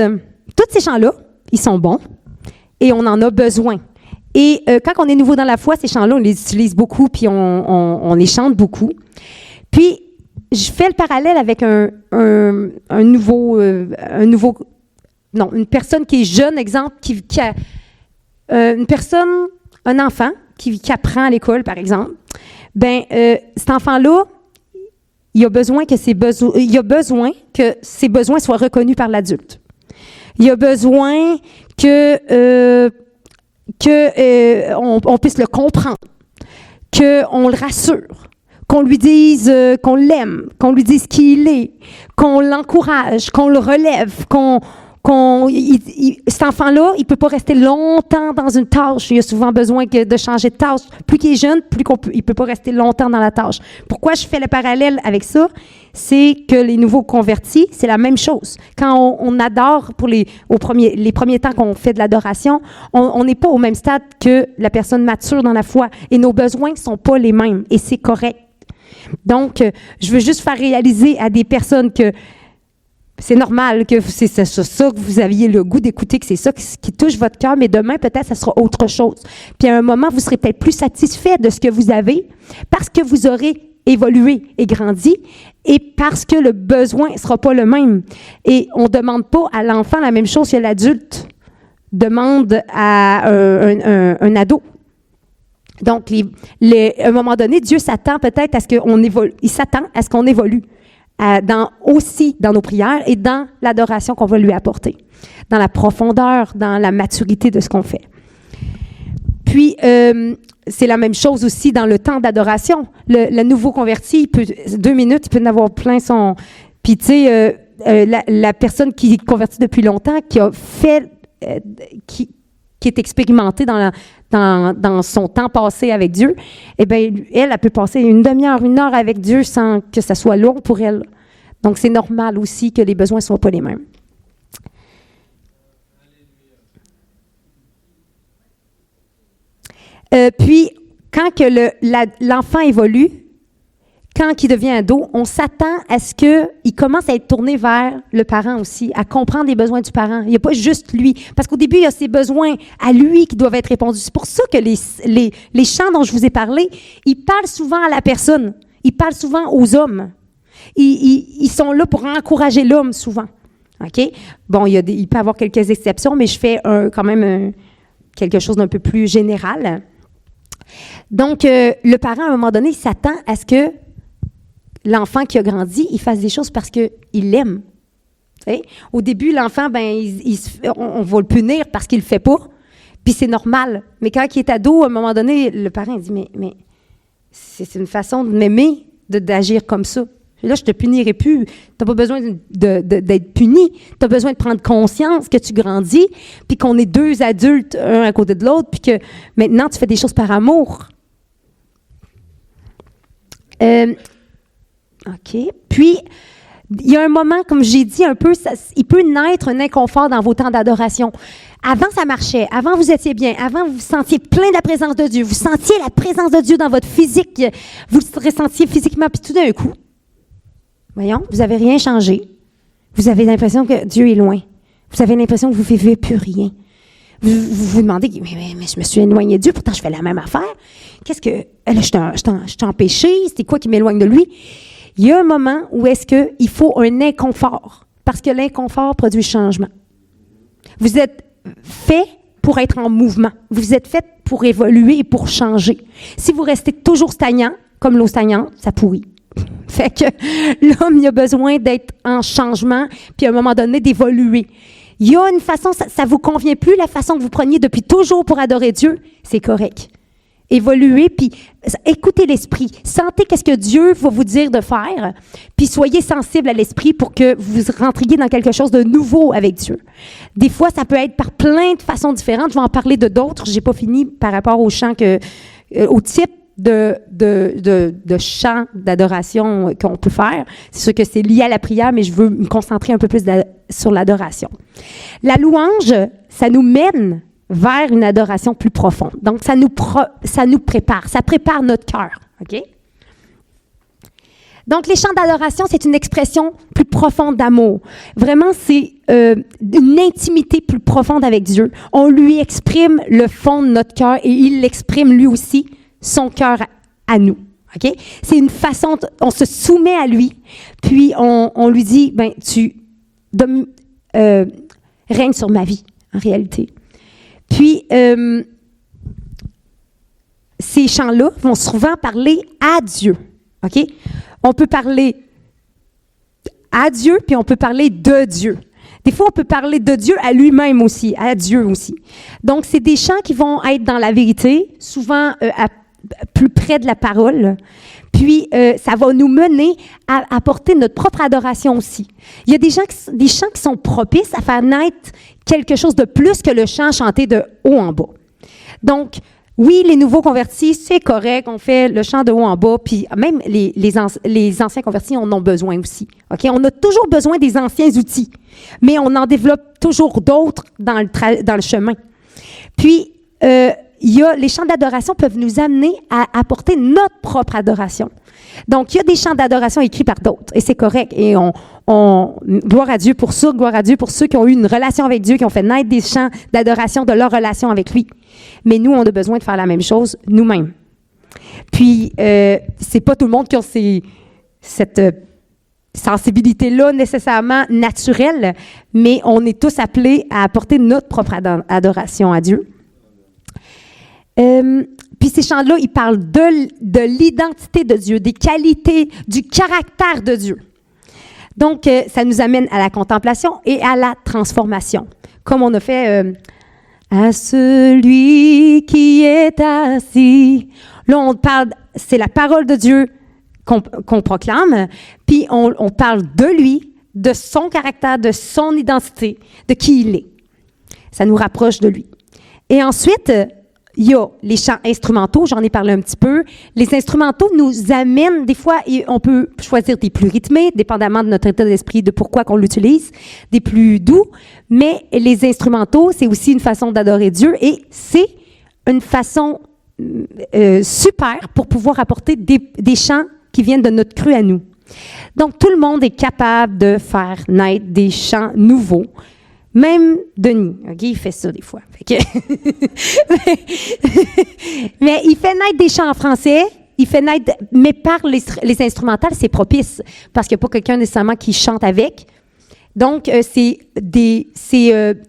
tous ces chants-là, ils sont bons et on en a besoin. Et quand on est nouveau dans la foi, ces chants-là, on les utilise beaucoup puis on les chante beaucoup. Puis, je fais le parallèle avec une personne qui est jeune, exemple, qui a un enfant qui apprend à l'école, par exemple. Ben, cet enfant-là, il a besoin que ses besoins soient reconnus par l'adulte. Il a besoin qu'on puisse le comprendre, qu'on le rassure, qu'on lui dise qu'on l'aime, qu'on lui dise qui il est, qu'on l'encourage, qu'on le relève, cet enfant-là, il ne peut pas rester longtemps dans une tâche. Il a souvent besoin de changer de tâche. Plus qu'il est jeune, il ne peut pas rester longtemps dans la tâche. Pourquoi je fais le parallèle avec ça? C'est que les nouveaux convertis, c'est la même chose. Quand on adore les premiers temps qu'on fait de l'adoration, on n'est pas au même stade que la personne mature dans la foi. Et nos besoins ne sont pas les mêmes. Et c'est correct. Donc, je veux juste faire réaliser à des personnes que C'est normal que c'est ça que vous aviez le goût d'écouter, que c'est ça qui touche votre cœur, mais demain, peut-être, ça sera autre chose. Puis à un moment, vous serez peut-être plus satisfait de ce que vous avez parce que vous aurez évolué et grandi et parce que le besoin ne sera pas le même. Et on ne demande pas à l'enfant la même chose que l'adulte demande à un ado. Donc, à un moment donné, Dieu s'attend peut-être à ce qu'on évolue. Il s'attend à ce qu'on évolue. Aussi dans nos prières et dans l'adoration qu'on va lui apporter, dans la profondeur, dans la maturité de ce qu'on fait. Puis, c'est la même chose aussi dans le temps d'adoration. Le nouveau converti, 2 minutes, il peut en avoir plein son... Puis, tu sais, la personne qui est convertie depuis longtemps, qui a fait... qui est expérimentée dans son temps passé avec Dieu, eh bien, elle peut passer une demi-heure, 1 heure avec Dieu sans que ça soit long pour elle. Donc, c'est normal aussi que les besoins ne soient pas les mêmes. Puis, quand que l'enfant évolue, quand il devient ado, on s'attend à ce qu'il commence à être tourné vers le parent aussi, à comprendre les besoins du parent. Il n'y a pas juste lui. Parce qu'au début, il y a ses besoins à lui qui doivent être répondus. C'est pour ça que les chants dont je vous ai parlé, ils parlent souvent à la personne. Ils parlent souvent aux hommes. Ils sont là pour encourager l'homme souvent. OK? Bon, il peut y avoir quelques exceptions, mais je fais quand même quelque chose d'un peu plus général. Donc, le parent, à un moment donné, il s'attend à ce que l'enfant qui a grandi, il fasse des choses parce qu'il l'aime. T'sais? Au début, l'enfant, on va le punir parce qu'il ne le fait pas, puis c'est normal. Mais quand il est ado, à un moment donné, le parent dit, mais c'est une façon de m'aimer, d'agir comme ça. Là, je ne te punirai plus. Tu n'as pas besoin d'être puni. Tu as besoin de prendre conscience que tu grandis, puis qu'on est 2 adultes, un à côté de l'autre, puis que maintenant, tu fais des choses par amour. OK. Puis, il y a un moment, comme j'ai dit un peu, il peut naître un inconfort dans vos temps d'adoration. Avant, ça marchait. Avant, vous étiez bien. Avant, vous vous sentiez plein de la présence de Dieu. Vous sentiez la présence de Dieu dans votre physique. Vous le ressentiez physiquement. Puis tout d'un coup, voyons, vous n'avez rien changé. Vous avez l'impression que Dieu est loin. Vous avez l'impression que vous ne vivez plus rien. Vous vous demandez, mais je me suis éloignée de Dieu, pourtant je fais la même affaire. Qu'est-ce que... Là, je t'ai empêché. C'était quoi qui m'éloigne de lui? Il y a un moment où est-ce qu'il faut un inconfort, parce que l'inconfort produit changement. Vous êtes fait pour être en mouvement. Vous êtes fait pour évoluer et pour changer. Si vous restez toujours stagnant, comme l'eau stagnante, ça pourrit. Fait que l'homme, il a besoin d'être en changement, puis à un moment donné, d'évoluer. Il y a une façon, ça ne vous convient plus, la façon que vous preniez depuis toujours pour adorer Dieu, c'est correct. Évoluez, puis écoutez l'Esprit. Sentez qu'est-ce que Dieu va vous dire de faire, puis soyez sensible à l'Esprit pour que vous rentriez dans quelque chose de nouveau avec Dieu. Des fois, ça peut être par plein de façons différentes. Je vais en parler de d'autres. Je n'ai pas fini par rapport au chant au type de chant d'adoration qu'on peut faire. C'est sûr que c'est lié à la prière, mais je veux me concentrer un peu plus sur l'adoration. La louange, ça nous mène vers une adoration plus profonde. Donc, ça nous prépare. Ça prépare notre cœur. OK? Donc, les chants d'adoration, c'est une expression plus profonde d'amour. Vraiment, c'est une intimité plus profonde avec Dieu. On lui exprime le fond de notre cœur et il l'exprime lui aussi, son cœur à nous. OK? C'est une façon, on se soumet à lui, puis on lui dit, tu règnes sur ma vie, en réalité. Puis, ces chants-là vont souvent parler à Dieu. OK? On peut parler à Dieu, puis on peut parler de Dieu. Des fois, on peut parler de Dieu à lui-même aussi, à Dieu aussi. Donc, c'est des chants qui vont être dans la vérité, souvent plus près de la parole. Puis, ça va nous mener à apporter notre propre adoration aussi. Il y a des chants qui sont propices à faire naître quelque chose de plus que le chant chanté de haut en bas. Donc, oui, les nouveaux convertis, c'est correct, on fait le chant de haut en bas, puis même les anciens convertis en ont besoin aussi. OK? On a toujours besoin des anciens outils, mais on en développe toujours d'autres dans le chemin. Puis, il les chants d'adoration peuvent nous amener à apporter notre propre adoration. Donc, il y a des chants d'adoration écrits par d'autres, et c'est correct. Et gloire à Dieu pour ça, gloire à Dieu pour ceux qui ont eu une relation avec Dieu, qui ont fait naître des chants d'adoration de leur relation avec lui. Mais nous, on a besoin de faire la même chose nous-mêmes. Puis, c'est pas tout le monde qui a cette sensibilité-là nécessairement naturelle, mais on est tous appelés à apporter notre propre adoration à Dieu. Puis ces chants-là, ils parlent de l'identité de Dieu, des qualités, du caractère de Dieu. Donc, ça nous amène à la contemplation et à la transformation. Comme on a fait à celui qui est assis. Là, on parle, c'est la parole de Dieu qu'on proclame, puis on parle de lui, de son caractère, de son identité, de qui il est. Ça nous rapproche de lui. Et ensuite, il y a les chants instrumentaux, j'en ai parlé un petit peu. Les instrumentaux nous amènent, des fois, on peut choisir des plus rythmés, dépendamment de notre état d'esprit, de pourquoi qu'on l'utilise, des plus doux. Mais les instrumentaux, c'est aussi une façon d'adorer Dieu et c'est une façon super pour pouvoir apporter des chants qui viennent de notre cru à nous. Donc, tout le monde est capable de faire naître des chants nouveaux. Même Denis, OK, il fait ça des fois. Fait que mais il fait naître des chants en français, il fait naître, mais par les instrumentales, c'est propice, parce qu'il n'y a pas quelqu'un nécessairement qui chante avec. Donc, c'est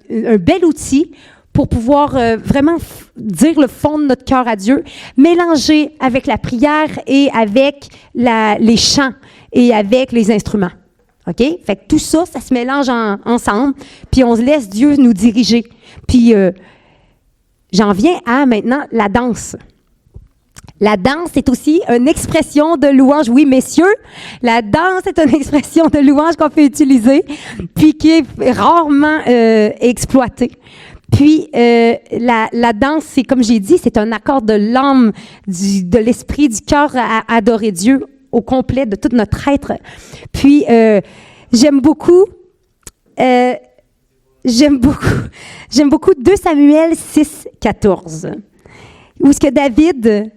un bel outil pour pouvoir vraiment dire le fond de notre cœur à Dieu, mélanger avec la prière et avec les chants et avec les instruments. OK? Fait que tout ça, ça se mélange ensemble, puis on se laisse Dieu nous diriger. Puis j'en viens à maintenant la danse. La danse est aussi une expression de louange. Oui, messieurs, la danse est une expression de louange qu'on peut utiliser, puis qui est rarement exploitée. Puis, la danse, c'est comme j'ai dit, c'est un accord de l'âme, de l'esprit, du cœur à adorer Dieu au complet, de tout notre être. Puis, j'aime beaucoup 2 Samuel 6, 14, où est-ce que David,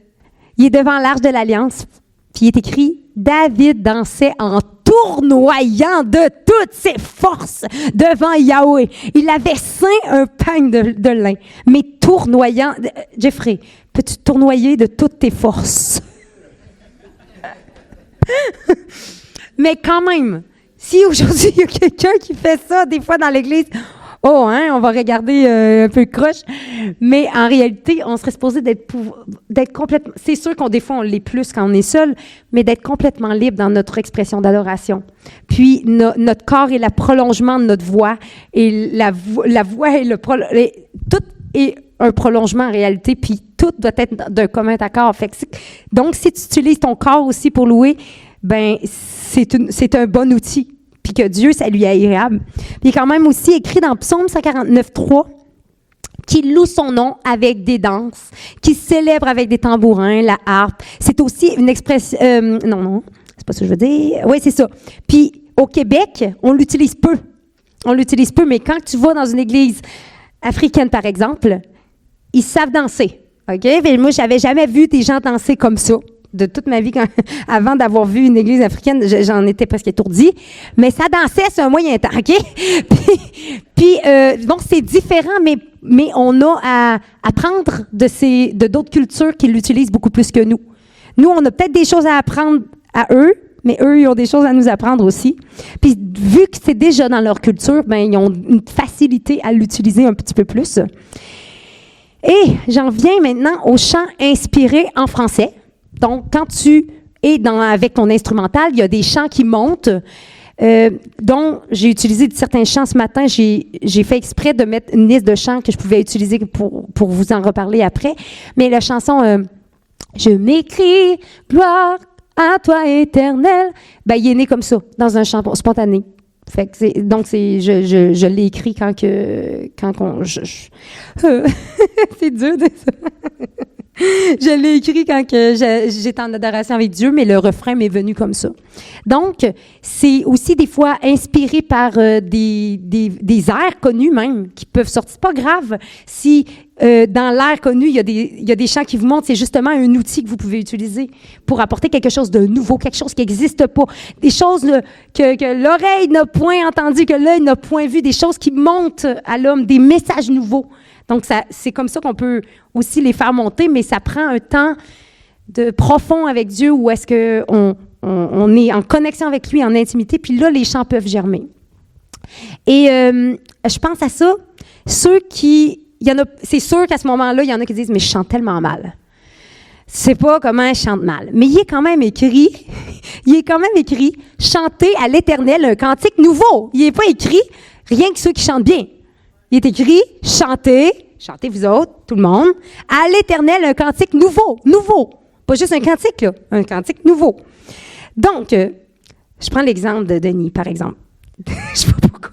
il est devant l'arche de l'Alliance, puis il est écrit « David dansait en tournoyant de toutes ses forces devant Yahweh. Il avait ceint un pagne de lin, mais tournoyant... » Jeffrey, peux-tu tournoyer de toutes tes forces? Mais quand même, si aujourd'hui il y a quelqu'un qui fait ça des fois dans l'Église, on va regarder un peu croche. Mais en réalité, on serait supposé d'être complètement... C'est sûr des fois, on l'est plus quand on est seul, mais d'être complètement libre dans notre expression d'adoration. Puis, notre corps est le prolongement de notre voix. Et la voix est tout est un prolongement en réalité, puis tout doit être d'un commun accord. Donc, si tu utilises ton corps aussi pour louer, ben c'est un bon outil. Puis que Dieu, ça lui est agréable. Puis il est quand même aussi écrit dans Psaume 149.3 qu'il loue son nom avec des danses, qu'il célèbre avec des tambourins, la harpe. C'est aussi une expression... non, c'est pas ça que je veux dire. Oui, c'est ça. Puis au Québec, on l'utilise peu. Mais quand tu vas dans une église africaine, par exemple, ils savent danser. OK? Mais moi, j'avais jamais vu des gens danser comme ça. De toute ma vie, avant d'avoir vu une église africaine, j'en étais presque étourdie. Mais ça dansait sur un moyen temps, OK? Puis bon, c'est différent, mais on a à apprendre de d'autres cultures qui l'utilisent beaucoup plus que nous. Nous, on a peut-être des choses à apprendre à eux, mais eux, ils ont des choses à nous apprendre aussi. Puis vu que c'est déjà dans leur culture, ben ils ont une facilité à l'utiliser un petit peu plus. Et j'en viens maintenant au chant inspiré en français. Donc, quand tu es avec ton instrumental, il y a des chants qui montent, dont j'ai utilisé certains chants ce matin. J'ai fait exprès de mettre une liste de chants que je pouvais utiliser pour vous en reparler après. Mais la chanson « Je m'écris, gloire à toi éternel », ben, il est né comme ça, dans un chant spontané. Fait que je l'ai écrit quand c'est dur de ça. Je l'ai écrit quand j'étais en adoration avec Dieu, mais le refrain m'est venu comme ça. Donc, c'est aussi des fois inspiré par des airs connus même, qui peuvent sortir. C'est pas grave si dans l'air connu, il y a des chants qui vous montrent, c'est justement un outil que vous pouvez utiliser pour apporter quelque chose de nouveau, quelque chose qui n'existe pas, des choses là, que l'oreille n'a point entendu, que l'œil n'a point vu, des choses qui montent à l'homme, des messages nouveaux. Donc, c'est comme ça qu'on peut aussi les faire monter, mais ça prend un temps de profond avec Dieu où est-ce qu'on est en connexion avec lui, en intimité, puis là, les chants peuvent germer. Et je pense à ça, c'est sûr qu'à ce moment-là, il y en a qui disent « mais je chante tellement mal ». Je sais pas comment je chante mal, mais il est quand même écrit « chanter à l'Éternel un cantique nouveau ». Il n'est pas écrit « rien que ceux qui chantent bien ». Il est écrit « chantez vous autres, tout le monde, à l'Éternel un cantique nouveau ». Pas juste un cantique, là, un cantique nouveau. Donc, je prends l'exemple de Denis, par exemple. Je sais pas pourquoi.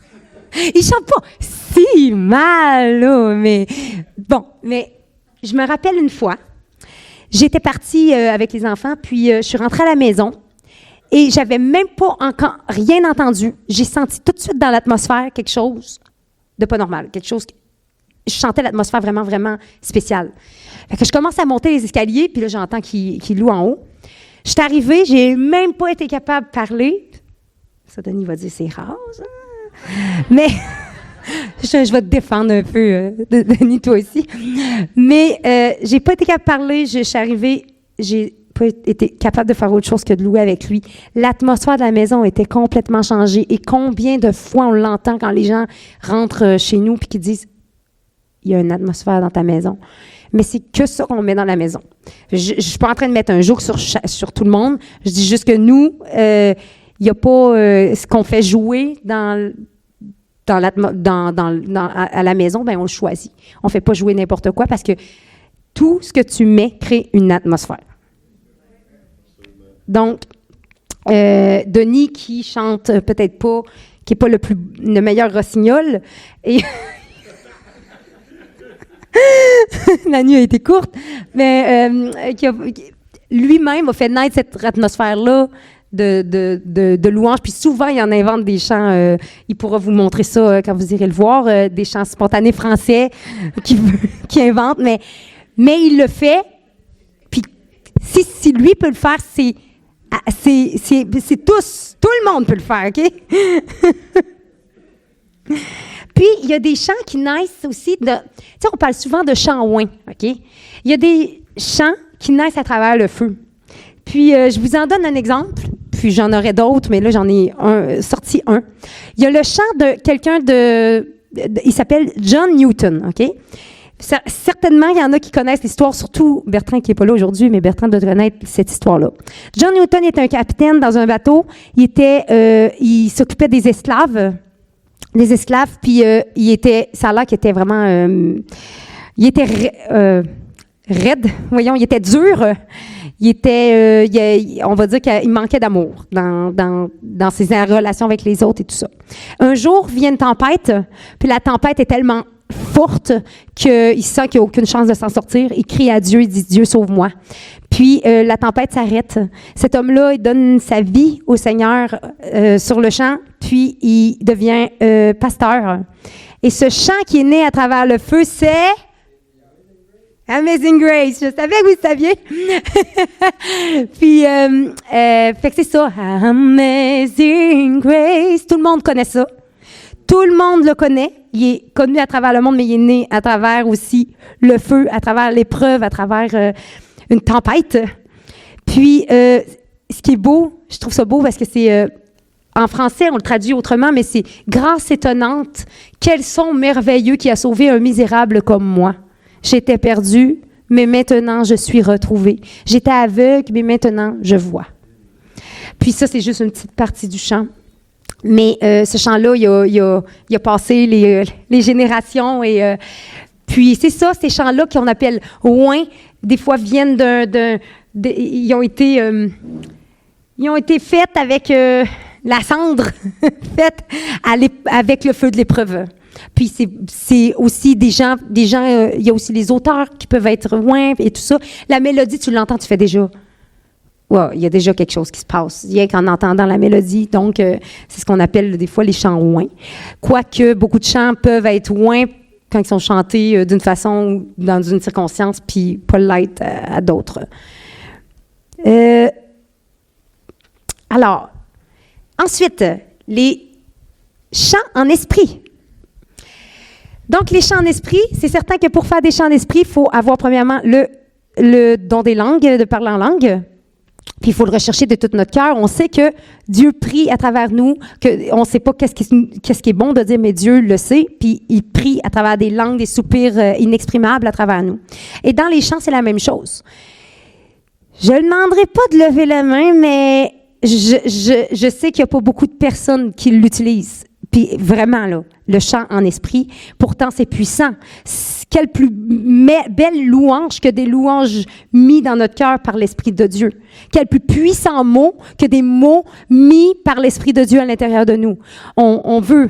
Il chante pas si mal, là, mais bon. Mais je me rappelle une fois, j'étais partie avec les enfants, puis je suis rentrée à la maison et j'avais même pas encore rien entendu. J'ai senti tout de suite dans l'atmosphère quelque chose de pas normal, quelque chose. Je sentais l'atmosphère vraiment, vraiment spéciale. Fait que je commence à monter les escaliers, puis là, j'entends qu'il loue en haut. Je suis arrivée, j'ai même pas été capable de parler. Ça, Denis va dire, c'est rare, ça. Mais je vais te défendre un peu, Denis, toi aussi. Mais j'ai pas été capable de parler. Je suis arrivée, j'ai pas été capable de faire autre chose que de louer avec lui. L'atmosphère de la maison était complètement changée. Et combien de fois on l'entend quand les gens rentrent chez nous puis qu'ils disent « il y a une atmosphère dans ta maison ». Mais c'est que ça qu'on met dans la maison. Je ne suis pas en train de mettre un joug sur tout le monde. Je dis juste que nous, il n'y a pas ce qu'on fait jouer à la maison, ben on le choisit. On ne fait pas jouer n'importe quoi parce que tout ce que tu mets crée une atmosphère. Donc, Denis qui chante peut-être pas, qui n'est pas le meilleur rossignol, et la nuit a été courte, mais lui-même a fait naître cette atmosphère-là de louange. Puis souvent, il en invente des chants, il pourra vous montrer ça quand vous irez le voir, des chants spontanés français qu'il invente, mais il le fait. Puis si lui peut le faire, c'est tous, tout le monde peut le faire, OK? Puis, il y a des chants qui naissent aussi tu sais, on parle souvent de chants ouins, OK? Il y a des chants qui naissent à travers le feu. Puis, je vous en donne un exemple, puis j'en aurai d'autres, mais là, j'en ai sorti un. Il y a le chant de quelqu'un il s'appelle John Newton, OK? Certainement, il y en a qui connaissent l'histoire, surtout Bertrand qui n'est pas là aujourd'hui, mais Bertrand doit connaître cette histoire-là. John Newton était un capitaine dans un bateau. Il s'occupait des esclaves, puis ça a l'air qu'il était vraiment, il était raide, voyons, il était dur, on va dire qu'il manquait d'amour dans ses relations avec les autres et tout ça. Un jour vient une tempête, puis la tempête est tellement forte qu'il sent qu'il n'y a aucune chance de s'en sortir. Il crie à Dieu, il dit « Dieu, sauve-moi ». Puis la tempête s'arrête. Cet homme-là, il donne sa vie au Seigneur sur le champ, puis il devient pasteur. Et ce chant qui est né à travers le feu, c'est Amazing Grace. Je savais que vous saviez. Puis, fait que c'est ça. Amazing Grace. Tout le monde connaît ça. Tout le monde le connaît. Il est connu à travers le monde, mais il est né à travers aussi le feu, à travers l'épreuve, à travers une tempête. Puis, ce qui est beau, je trouve ça beau parce que c'est... en français, on le traduit autrement, mais c'est « Grâce étonnante, quel son merveilleux qui a sauvé un misérable comme moi. J'étais perdu, mais maintenant je suis retrouvé. J'étais aveugle, mais maintenant je vois. » Puis ça, c'est juste une petite partie du chant. Mais ce chant-là, il a passé les générations. Et puis c'est ça, ces chants-là qu'on appelle « ouins », des fois viennent ils ont été faits avec la cendre, faite avec le feu de l'épreuve. Puis c'est aussi des gens, il y a aussi les auteurs qui peuvent être ouins et tout ça. La mélodie, tu l'entends, tu fais déjà « ouais, il y a déjà quelque chose qui se passe, rien qu'en entendant la mélodie. Donc, c'est ce qu'on appelle des fois les chants ouins. Quoique, beaucoup de chants peuvent être ouins quand ils sont chantés d'une façon ou dans une circonstance, puis pas l'être à d'autres. Alors, ensuite, les chants en esprit. Donc, les chants en esprit, c'est certain que pour faire des chants en esprit, il faut avoir premièrement le don des langues, de parler en langue. Puis il faut le rechercher de tout notre cœur. On sait que Dieu prie à travers nous, qu'on ne sait pas qu'est-ce qui est bon de dire, mais Dieu le sait. Puis il prie à travers des langues, des soupirs inexprimables à travers nous. Et dans les chants, c'est la même chose. Je ne demanderai pas de lever la main, mais je sais qu'il n'y a pas beaucoup de personnes qui l'utilisent. Puis vraiment, là, le chant en esprit, pourtant c'est puissant. Quelle plus belle louange que des louanges mis dans notre cœur par l'Esprit de Dieu. Quel plus puissant mot que des mots mis par l'Esprit de Dieu à l'intérieur de nous. On veut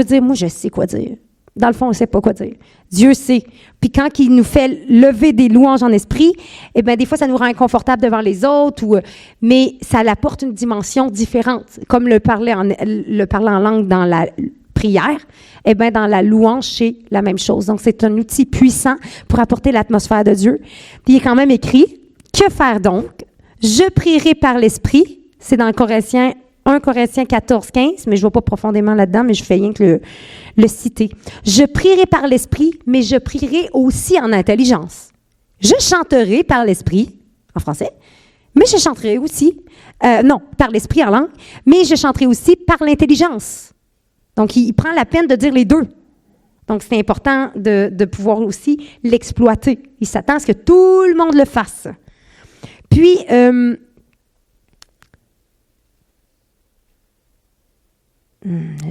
dire, moi je sais quoi dire. Dans le fond, on ne sait pas quoi dire. Dieu sait. Puis quand il nous fait lever des louanges en esprit, eh bien, des fois, ça nous rend inconfortable devant les autres, mais ça apporte une dimension différente. Comme le parler en langue dans la prière, eh bien, dans la louange, c'est la même chose. Donc, c'est un outil puissant pour apporter l'atmosphère de Dieu. Puis, il est quand même écrit, « Que faire donc? Je prierai par l'Esprit. » C'est dans 1 Corinthiens 14, 15, mais je ne vais pas profondément là-dedans, mais je fais rien que le citer. « Je prierai par l'Esprit, mais je prierai aussi en intelligence. Je chanterai par l'Esprit, en français, mais je chanterai aussi, par l'Esprit en langue, mais je chanterai aussi par l'intelligence. » Donc, il prend la peine de dire les deux. Donc, c'est important de pouvoir aussi l'exploiter. Il s'attend à ce que tout le monde le fasse. Puis,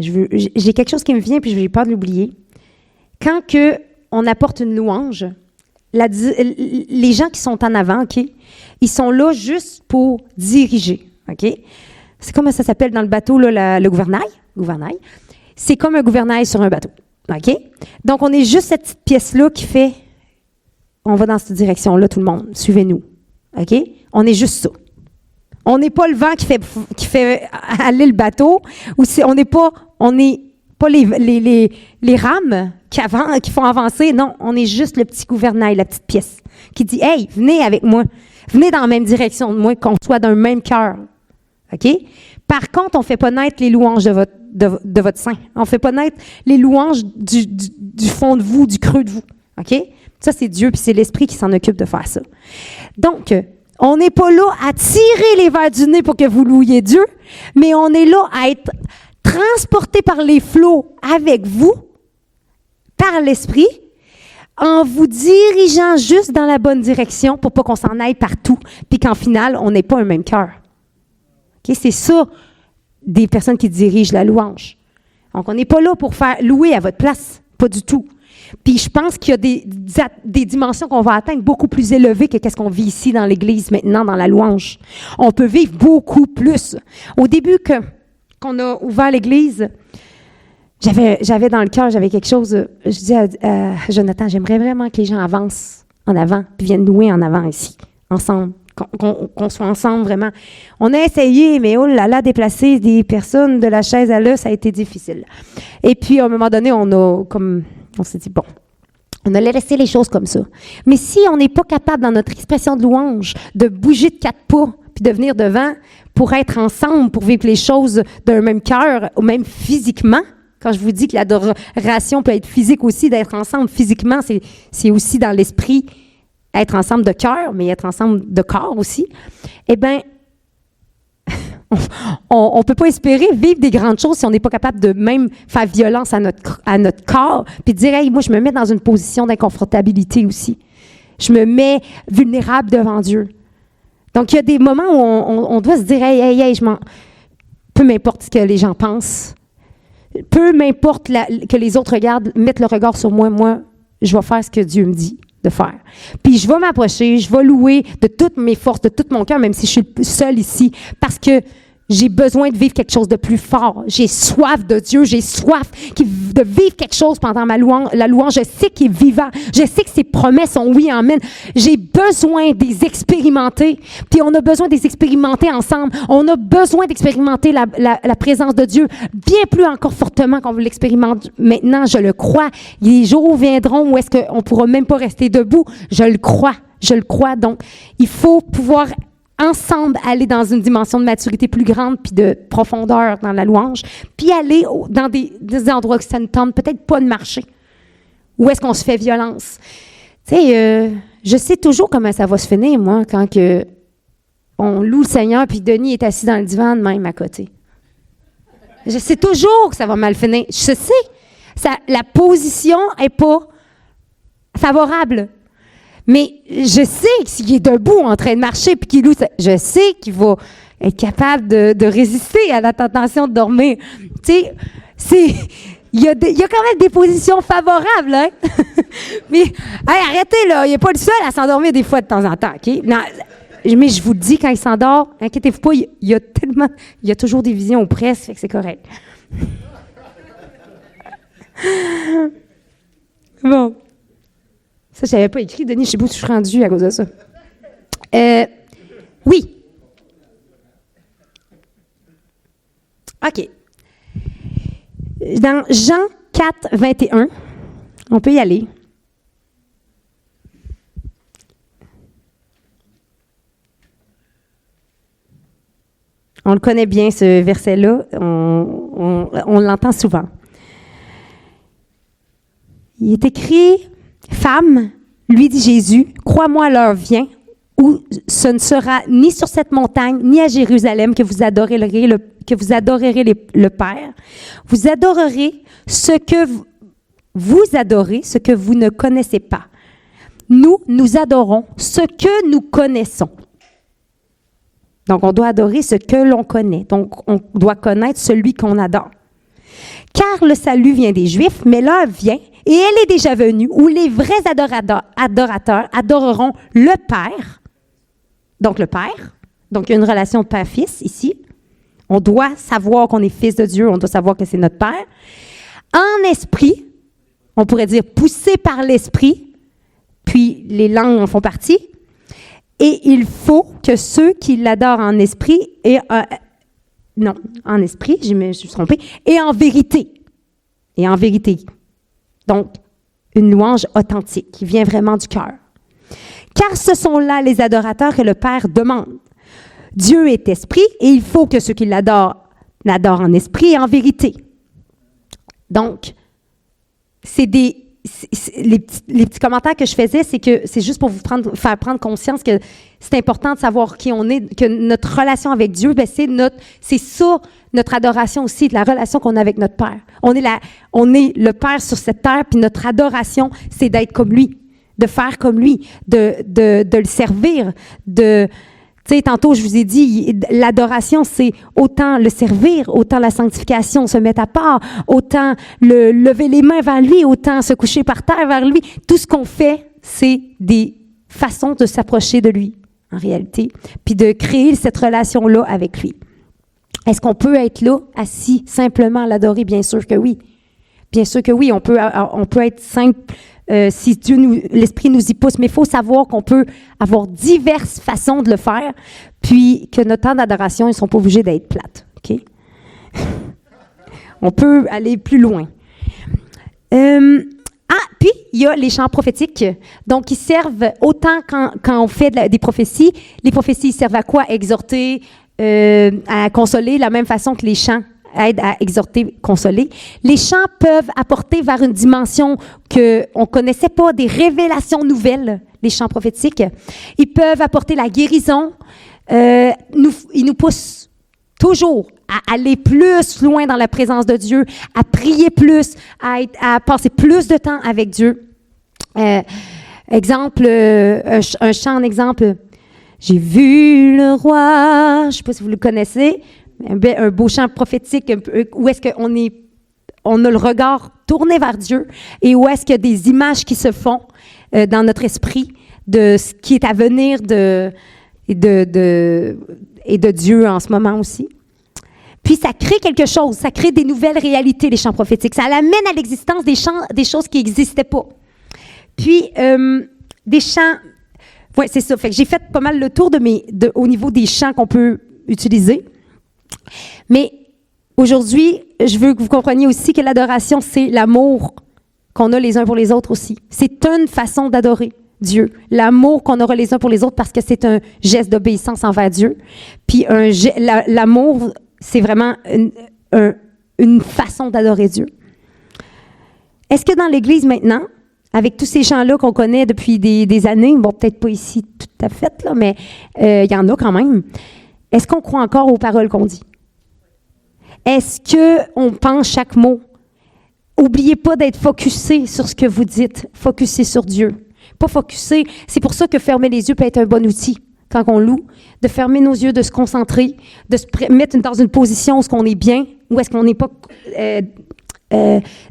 j'ai quelque chose qui me vient, puis je n'ai pas de l'oublier. Quand on apporte une louange, les gens qui sont en avant, OK, ils sont là juste pour diriger. OK? C'est comme ça s'appelle dans le bateau, là, le gouvernail. C'est comme un gouvernail sur un bateau. OK? Donc, on est juste cette petite pièce-là qui fait, on va dans cette direction-là, tout le monde, suivez-nous. OK? On est juste ça. On n'est pas le vent qui fait aller le bateau, ou on n'est pas les rames qui font avancer. Non, on est juste le petit gouvernail, la petite pièce, qui dit, « Hey, venez avec moi. Venez dans la même direction de moi, qu'on soit d'un même cœur. » OK? Par contre, on ne fait pas naître les louanges de votre sein. On ne fait pas naître les louanges du fond de vous, du creux de vous. OK? Ça, c'est Dieu, puis c'est l'Esprit qui s'en occupe de faire ça. Donc, on n'est pas là à tirer les verres du nez pour que vous louiez Dieu, mais on est là à être transporté par les flots avec vous, par l'Esprit, en vous dirigeant juste dans la bonne direction pour pas qu'on s'en aille partout, puis qu'en final, on n'ait pas un même cœur. Okay? C'est ça, des personnes qui dirigent la louange. Donc, on n'est pas là pour faire louer à votre place, pas du tout. Puis je pense qu'il y a des dimensions qu'on va atteindre beaucoup plus élevées que ce qu'on vit ici dans l'Église maintenant, dans la louange. On peut vivre beaucoup plus. Au début qu'on a ouvert l'Église, j'avais dans le cœur, j'avais quelque chose, je dis à Jonathan, j'aimerais vraiment que les gens avancent en avant, puis viennent louer en avant ici, ensemble, qu'on soit ensemble vraiment. On a essayé, mais oh là là, déplacer des personnes de la chaise à là, ça a été difficile. Et puis à un moment donné, on s'est dit, bon, on a laissé les choses comme ça. Mais si on n'est pas capable, dans notre expression de louange, de bouger de 4 pas, puis de venir devant pour être ensemble, pour vivre les choses d'un même cœur, ou même physiquement, quand je vous dis que l'adoration peut être physique aussi, d'être ensemble physiquement, c'est aussi dans l'esprit, être ensemble de cœur, mais être ensemble de corps aussi, eh bien, on ne peut pas espérer vivre des grandes choses si on n'est pas capable de même faire violence à notre corps, puis dire, hey, moi, je me mets dans une position d'inconfortabilité aussi. Je me mets vulnérable devant Dieu. Donc, il y a des moments où on doit se dire, hey, peu m'importe ce que les gens pensent, peu m'importe que les autres mettent le regard sur moi, je vais faire ce que Dieu me dit de faire. Puis je vais m'approcher, je vais louer de toutes mes forces, de tout mon cœur, même si je suis seule ici, parce que J'ai besoin de vivre quelque chose de plus fort. J'ai soif de Dieu. J'ai soif de vivre quelque chose pendant la louange. Je sais qu'il est vivant. Je sais que ses promesses sont oui, amen. J'ai besoin de les expérimenter. Puis on a besoin de les expérimenter ensemble. On a besoin d'expérimenter la présence de Dieu bien plus encore fortement qu'on l'expérimente maintenant. Je le crois. Les jours viendront où est-ce qu'on ne pourra même pas rester debout. Je le crois. Je le crois. Donc, il faut pouvoir ensemble aller dans une dimension de maturité plus grande puis de profondeur dans la louange, puis aller dans des endroits où ça ne tente peut-être pas de marcher. Où est-ce qu'on se fait violence? Tu sais, je sais toujours comment ça va se finir, moi, quand on loue le Seigneur puis Denis est assis dans le divan de même à côté. Je sais toujours que ça va mal finir. Je sais. La position n'est pas favorable. Mais je sais que s'il est debout en train de marcher puis qu'il loue, je sais qu'il va être capable de résister à la tentation de dormir. Tu sais, il y a quand même des positions favorables, hein? Mais arrêtez, là, il n'est pas le seul à s'endormir des fois de temps en temps, OK? Non, mais je vous le dis, quand il s'endort, inquiétez-vous pas, il y a toujours des visions aux presses, fait que c'est correct. Bon. Ça, je n'avais pas écrit. Denis, je ne sais pas où je suis rendue à cause de ça. Oui. OK. Dans Jean 4, 21, on peut y aller. On le connaît bien, ce verset-là. On l'entend souvent. Il est écrit... Femme, lui dit Jésus, crois-moi, l'heure vient où ce ne sera ni sur cette montagne, ni à Jérusalem que vous adorerez le Père. Vous adorerez ce que vous adorez, ce que vous ne connaissez pas. Nous adorons ce que nous connaissons. Donc, on doit adorer ce que l'on connaît. Donc, on doit connaître celui qu'on adore. Car le salut vient des Juifs, mais l'heure vient, et elle est déjà venue, où les vrais adorateurs adoreront le Père. Donc, le Père. Donc, il y a une relation père-fils ici. On doit savoir qu'on est fils de Dieu, on doit savoir que c'est notre Père. En esprit, on pourrait dire poussé par l'esprit, puis les langues en font partie. Et il faut que ceux qui l'adorent en esprit en esprit, je me suis trompée, et en vérité. Et en vérité. Donc, une louange authentique qui vient vraiment du cœur. Car ce sont là les adorateurs que le Père demande. Dieu est esprit et il faut que ceux qui l'adorent en esprit et en vérité. Donc, les petits commentaires que je faisais, c'est que c'est juste pour vous faire prendre conscience que c'est important de savoir qui on est, que notre relation avec Dieu, c'est ça, notre adoration aussi, la relation qu'on a avec notre Père. On est le Père sur cette terre, puis notre adoration, c'est d'être comme lui, de faire comme lui, de le servir, tu sais, tantôt, je vous ai dit, l'adoration, c'est autant le servir, autant la sanctification, se mettre à part, autant le lever les mains vers lui, autant se coucher par terre vers lui. Tout ce qu'on fait, c'est des façons de s'approcher de lui, en réalité, puis de créer cette relation-là avec lui. Est-ce qu'on peut être là, assis, simplement l'adorer? Bien sûr que oui. Bien sûr que oui, on peut être simple si l'Esprit nous y pousse, mais il faut savoir qu'on peut avoir diverses façons de le faire, puis que notre temps d'adoration, ils ne sont pas obligés d'être plates. OK? On peut aller plus loin. Puis il y a les chants prophétiques. Donc, ils servent autant quand on fait des prophéties. Les prophéties, ils servent à quoi? Exhorter, à consoler, de la même façon que les chants aident à exhorter, consoler. Les chants peuvent apporter vers une dimension qu'on ne connaissait pas, des révélations nouvelles, les chants prophétiques. Ils peuvent apporter la guérison. Ils nous poussent toujours à aller plus loin dans la présence de Dieu, à prier plus, à passer plus de temps avec Dieu. Exemple, un chant en exemple. J'ai vu le roi, je ne sais pas si vous le connaissez, un beau chant prophétique où est-ce qu'on a le regard tourné vers Dieu et où est-ce qu'il y a des images qui se font dans notre esprit de ce qui est à venir et de Dieu en ce moment aussi. Puis ça crée quelque chose, ça crée des nouvelles réalités, les chants prophétiques. Ça amène à l'existence des choses qui n'existaient pas. Puis, des chants... Oui, c'est ça. Fait que j'ai fait pas mal le tour au niveau des chants qu'on peut utiliser. Mais aujourd'hui, je veux que vous compreniez aussi que l'adoration, c'est l'amour qu'on a les uns pour les autres aussi. C'est une façon d'adorer Dieu. L'amour qu'on aura les uns pour les autres parce que c'est un geste d'obéissance envers Dieu. Puis l'amour, c'est vraiment une façon d'adorer Dieu. Est-ce que dans l'Église maintenant, avec tous ces chants-là qu'on connaît depuis des années, bon, peut-être pas ici tout à fait, là, mais il y en a quand même, est-ce qu'on croit encore aux paroles qu'on dit? Est-ce qu'on pense chaque mot? N'oubliez pas d'être focusé sur ce que vous dites, focusé sur Dieu. Pas focusé, c'est pour ça que fermer les yeux peut être un bon outil quand on loue, de fermer nos yeux, de se concentrer, de se mettre dans une position où est-ce qu'on est bien, où est-ce qu'on n'est pas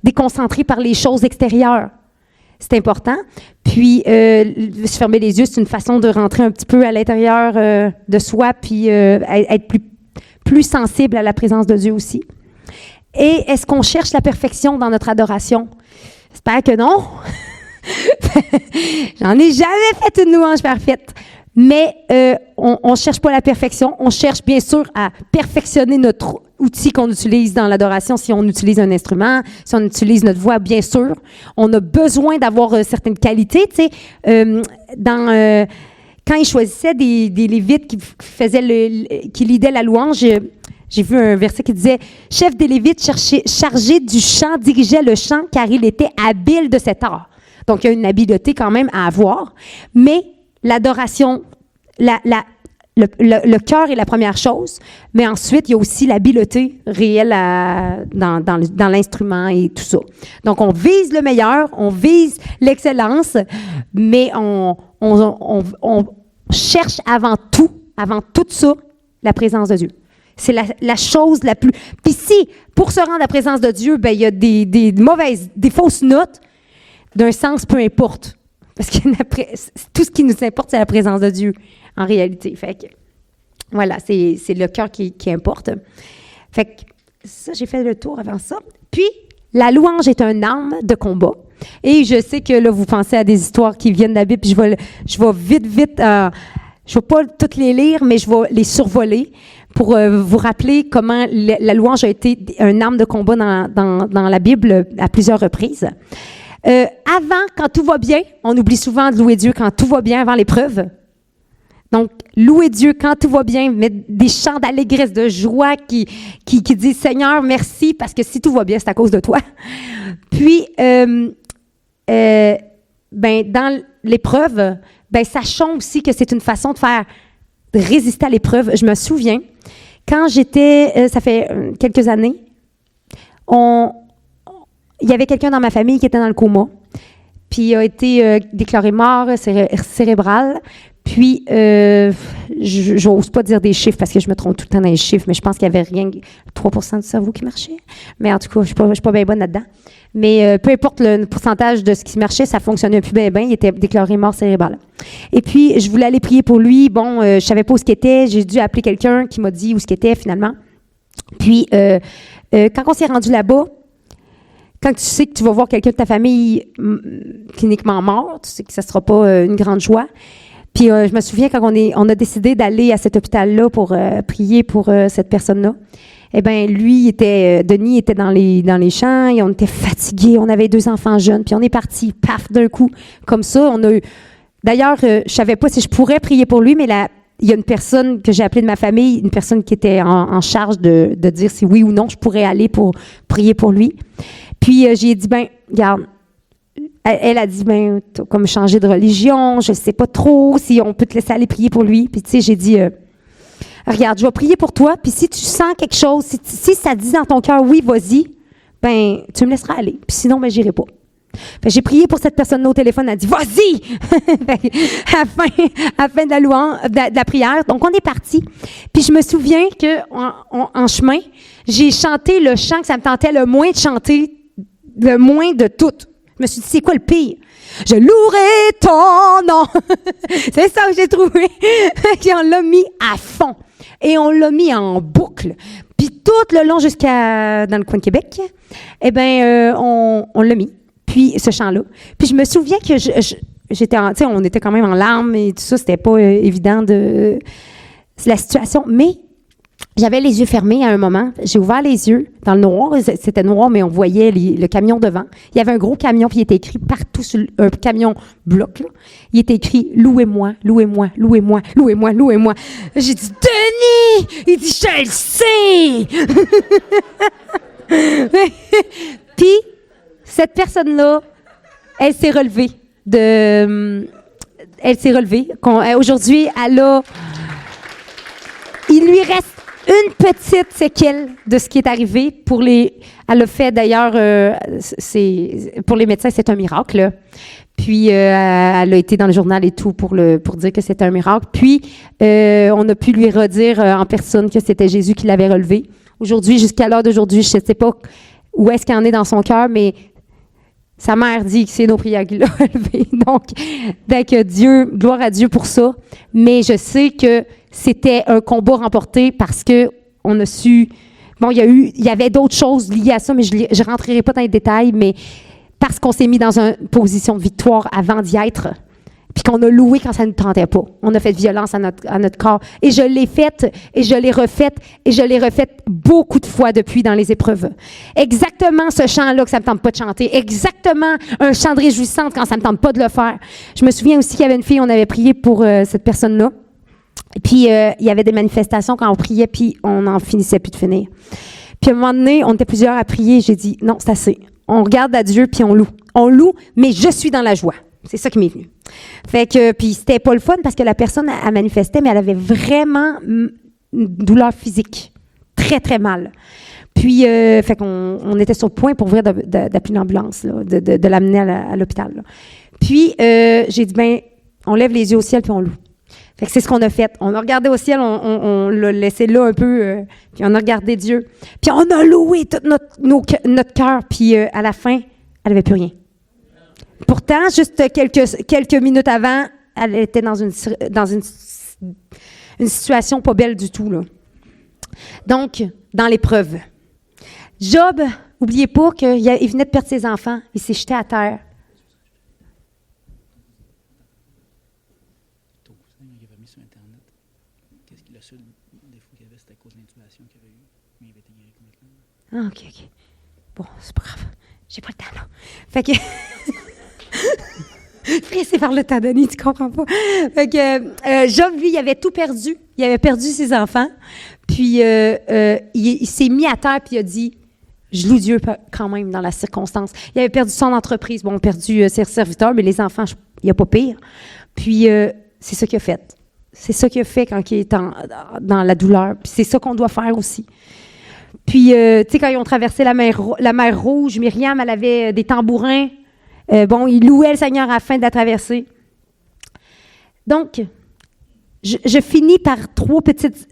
déconcentré par les choses extérieures. C'est important. Puis, se fermer les yeux, c'est une façon de rentrer un petit peu à l'intérieur de soi, puis être plus sensible à la présence de Dieu aussi. Et est-ce qu'on cherche la perfection dans notre adoration? J'espère que non. J'en ai jamais fait une louange parfaite. Mais on ne cherche pas la perfection. On cherche bien sûr à perfectionner notre outil qu'on utilise dans l'adoration. Si on utilise un instrument, si on utilise notre voix, bien sûr. On a besoin d'avoir certaines qualités. Tu sais, quand ils choisissaient des Lévites qui leadaient la louange, j'ai vu un verset qui disait « Chef des Lévites chargé du chant dirigeait le chant car il était habile de cet art. » Donc, il y a une habileté quand même à avoir. Mais l'adoration, le cœur est la première chose, mais ensuite, il y a aussi l'habileté réelle dans l'instrument et tout ça. Donc, on vise le meilleur, on vise l'excellence, mais on cherche avant tout ça, la présence de Dieu. C'est la chose la plus... Puis si, pour se rendre à la présence de Dieu, ben, il y a des fausses notes d'un sens, peu importe. Parce que tout ce qui nous importe, c'est la présence de Dieu, en réalité. Fait que, voilà, c'est le cœur qui importe. Fait que, ça, j'ai fait le tour avant ça. Puis, la louange est un arme de combat. Et je sais que là, vous pensez à des histoires qui viennent de la Bible, puis je vais vite, je ne vais pas toutes les lire, mais je vais les survoler pour vous rappeler comment la louange a été un arme de combat dans la Bible à plusieurs reprises. Avant, quand tout va bien, on oublie souvent de louer Dieu quand tout va bien avant l'épreuve. Donc, louer Dieu quand tout va bien, mettre des chants d'allégresse, de joie qui disent « Seigneur, merci, parce que si tout va bien, c'est à cause de toi. » Puis, dans l'épreuve, sachons aussi que c'est une façon de résister à l'épreuve. Je me souviens, quand j'étais, ça fait quelques années, il y avait quelqu'un dans ma famille qui était dans le coma, puis il a été déclaré mort cérébral. Puis, je n'ose pas dire des chiffres parce que je me trompe tout le temps dans les chiffres, mais je pense qu'il n'y avait rien, 3% du cerveau qui marchait. Mais en tout cas, je ne suis pas bien bonne là-dedans. Mais peu importe le pourcentage de ce qui marchait, ça ne fonctionnait plus bien. Il était déclaré mort cérébral. Et puis, je voulais aller prier pour lui. Bon, je ne savais pas où ce qu'il était. J'ai dû appeler quelqu'un qui m'a dit où ce qu'il était finalement. Puis, quand on s'est rendu là-bas, quand tu sais que tu vas voir quelqu'un de ta famille cliniquement mort, tu sais que ça ne sera pas une grande joie. Puis je me souviens quand on a décidé d'aller à cet hôpital-là pour prier pour cette personne-là. Eh bien, Denis était dans les champs et on était fatigués. On avait 2 enfants jeunes. Puis on est parti, paf, d'un coup, comme ça. D'ailleurs, je savais pas si je pourrais prier pour lui, mais il y a une personne que j'ai appelée de ma famille, une personne qui était en charge de dire si oui ou non je pourrais aller pour prier pour lui. Puis j'ai dit, regarde, elle a dit, t'as comme changé de religion, je ne sais pas trop si on peut te laisser aller prier pour lui. Puis tu sais, j'ai dit, regarde, je vais prier pour toi, puis si tu sens quelque chose, si ça dit dans ton cœur, oui, vas-y, tu me laisseras aller. Puis sinon, j'irai pas. J'ai prié pour cette personne-là au téléphone, elle a dit, vas-y! à la fin de la louange, de la prière. Donc, on est parti. Puis je me souviens qu'en chemin, j'ai chanté le chant que ça me tentait le moins de chanter, le moins de tout. Je me suis dit, c'est quoi le pire? Je louerai ton nom. C'est ça que j'ai trouvé. Et on l'a mis à fond. Et on l'a mis en boucle. Puis tout le long jusqu'à dans le coin de Québec, eh bien, on l'a mis. Puis ce chant-là. Puis je me souviens que j'étais, tu sais, on était quand même en larmes et tout ça, c'était pas évident de la situation. Mais j'avais les yeux fermés à un moment. J'ai ouvert les yeux dans le noir. C'était noir, mais on voyait le camion devant. Il y avait un gros camion, puis il était écrit partout sur un camion bloc, là. Il était écrit « Louez-moi, louez-moi, louez-moi, louez-moi, louez-moi ». J'ai dit « Denis! » Il dit « Je le sais! » Puis, cette personne-là, elle s'est relevée. Aujourd'hui, il lui reste une petite séquelle de ce qui est arrivé. Elle a fait d'ailleurs, pour les médecins, c'est un miracle, là. Puis, elle a été dans le journal et tout pour dire que c'était un miracle. Puis, on a pu lui redire en personne que c'était Jésus qui l'avait relevé. Aujourd'hui, jusqu'à l'heure d'aujourd'hui, je ne sais pas où est-ce qu'il en est dans son cœur, mais sa mère dit que c'est nos prières qui l'ont relevé. Donc, Dieu, gloire à Dieu pour ça. Mais je sais que c'était un combat remporté parce que on a su. Bon, il y avait d'autres choses liées à ça, mais je ne rentrerai pas dans les détails, mais parce qu'on s'est mis dans une position de victoire avant d'y être, puis qu'on a loué quand ça ne nous tentait pas. On a fait violence à notre corps. Et je l'ai faite, et je l'ai refaite, et je l'ai refaite beaucoup de fois depuis dans les épreuves. Exactement ce chant-là que ça ne me tente pas de chanter. Exactement un chant de réjouissance quand ça ne me tente pas de le faire. Je me souviens aussi qu'il y avait une fille, on avait prié pour cette personne-là. Puis, il y avait des manifestations quand on priait, puis on n'en finissait plus de finir. Puis, à un moment donné, on était plusieurs à prier. J'ai dit, non, c'est assez. On regarde à Dieu, puis on loue. On loue, mais je suis dans la joie. C'est ça qui m'est venu. Fait que, puis c'était pas le fun parce que la personne, elle manifestait, mais elle avait vraiment une douleur physique. Très, très mal. Puis, fait qu'on était sur le point pour ouvrir d'appeler l'ambulance, là, de l'amener à l'hôpital, là. Puis, j'ai dit, ben, on lève les yeux au ciel, puis on loue. Fait que c'est ce qu'on a fait. On a regardé au ciel, on l'a laissé là un peu, puis on a regardé Dieu. Puis on a loué tout notre cœur, puis à la fin, elle n'avait plus rien. Pourtant, juste quelques minutes avant, elle était dans une situation pas belle du tout, là. Donc, dans l'épreuve. Job, n'oubliez pas qu'il venait de perdre ses enfants. Il s'est jeté à terre. Ton cousin, il avait mis sur Internet. Qu'est-ce qu'il a su des fois qu'il y avait, c'était à cause de l'intubation qu'il avait eu. Mais il avait été guéri complètement. Ah, OK. Bon, c'est pas grave. J'ai pas le temps, là. Fait que... Pressé par le temps donné, tu comprends pas. Fait que Job, lui, il avait tout perdu. Il avait perdu ses enfants. Puis, il s'est mis à terre puis il a dit, je loue Dieu quand même dans la circonstance. Il avait perdu son entreprise. Bon, perdu ses serviteurs, mais les enfants, il n'y a pas pire. Puis, c'est ça qu'il a fait. C'est ça qu'il a fait quand il est dans la douleur. Puis, c'est ça qu'on doit faire aussi. Puis, tu sais, quand ils ont traversé la mer Rouge, Myriam, elle avait des tambourins. Il louait le Seigneur à la fin de la traversée. Donc, je finis par trois petites.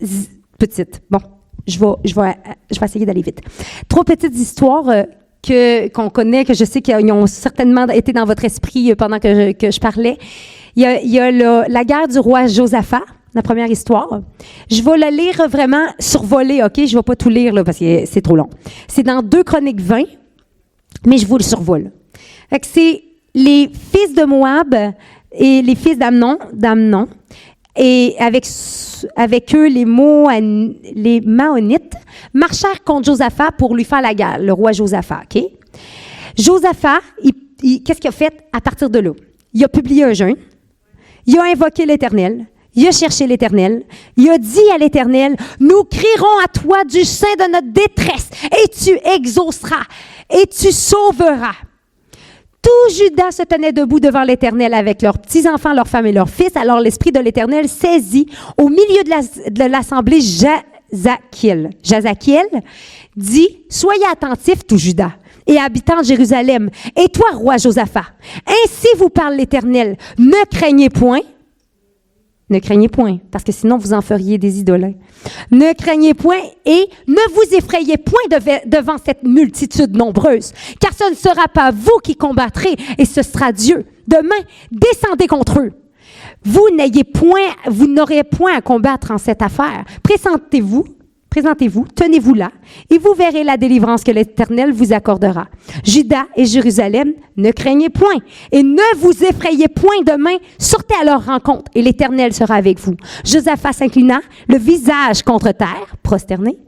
Bon, je vais essayer d'aller vite. Trois petites histoires qu'on connaît, que je sais qu'ils ont certainement été dans votre esprit pendant que je parlais. Il y a la guerre du roi Josaphat, la première histoire. Je vais la lire vraiment survolée, OK? Je ne vais pas tout lire là, parce que c'est trop long. C'est dans 2 Chroniques 20, mais je vous le survole. Fait que c'est les fils de Moab et les fils d'Amnon, et avec eux, les Maonites, marchèrent contre Josaphat pour lui faire la guerre, le roi Josaphat, OK? Josaphat, qu'est-ce qu'il a fait à partir de là? Il a publié un jeûne, il a invoqué l'Éternel, il a cherché l'Éternel, il a dit à l'Éternel, « Nous crierons à toi du sein de notre détresse, et tu exauceras, et tu sauveras. » Tout Juda se tenait debout devant l'Éternel avec leurs petits-enfants, leurs femmes et leurs fils. Alors l'Esprit de l'Éternel saisit au milieu de l'assemblée Jazakiel, dit, « Soyez attentifs, tout Juda, et habitants de Jérusalem, et toi, roi Josaphat. Ainsi vous parle l'Éternel. Ne craignez point. » Ne craignez point, parce que sinon vous en feriez des idolins. Ne craignez point et ne vous effrayez point devant cette multitude nombreuse, car ce ne sera pas vous qui combattrez, et ce sera Dieu. Demain, descendez contre eux. Vous n'aurez point à combattre en cette affaire. Présentez-vous Présentez-vous, tenez-vous là, et vous verrez la délivrance que l'Éternel vous accordera. Juda et Jérusalem, ne craignez point, et ne vous effrayez point demain, sortez à leur rencontre, et l'Éternel sera avec vous. Josaphat s'inclina, le visage contre terre, prosterné.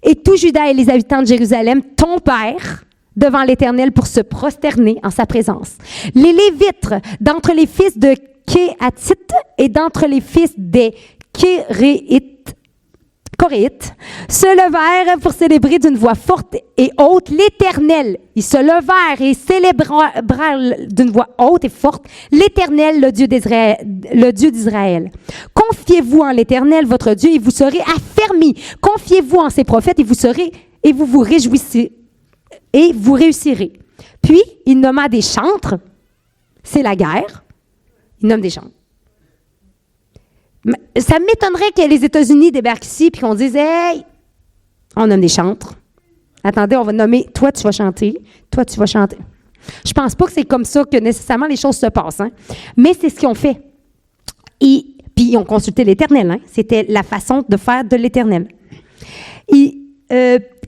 Et tout Juda et les habitants de Jérusalem tombèrent devant l'Éternel pour se prosterner en sa présence. Les Lévites, d'entre les fils de Kéhatite et d'entre les fils des Coréites, se levèrent pour célébrer d'une voix forte et haute l'Éternel. Ils se levèrent et célébrèrent d'une voix haute et forte l'Éternel, le Dieu d'Israël. Confiez-vous en l'Éternel, votre Dieu, et vous serez affermis. Confiez-vous en ses prophètes, et vous réjouissez, et vous réussirez. Puis, il nomma des chantres. C'est la guerre. Il nomme des chantres. Ça m'étonnerait que les États-Unis débarquent ici et qu'on dise « Hey, on nomme des chantres. Attendez, on va nommer « Toi, tu vas chanter. Toi, tu vas chanter. » Je pense pas que c'est comme ça que nécessairement les choses se passent. Hein? Mais c'est ce qu'ils ont fait. Puis ils ont consulté l'Éternel. Hein? C'était la façon de faire de l'Éternel. Il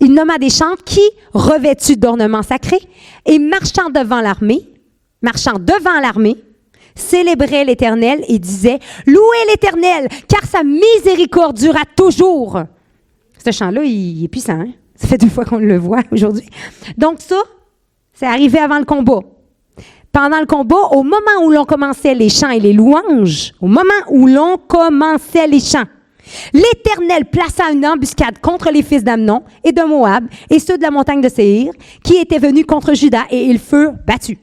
nomma des chantres qui, revêtus d'ornements sacrés et marchant devant l'armée, célébrait l'Éternel et disait « Louez l'Éternel, car sa miséricorde durera toujours. » Ce chant-là, il est puissant. Hein? Ça fait 2 fois qu'on le voit aujourd'hui. Donc ça, c'est arrivé avant le combat. Pendant le combat, au moment où l'on commençait les chants et les louanges, l'Éternel plaça une embuscade contre les fils d'Amnon et de Moab et ceux de la montagne de Séhir qui étaient venus contre Juda et ils furent battus.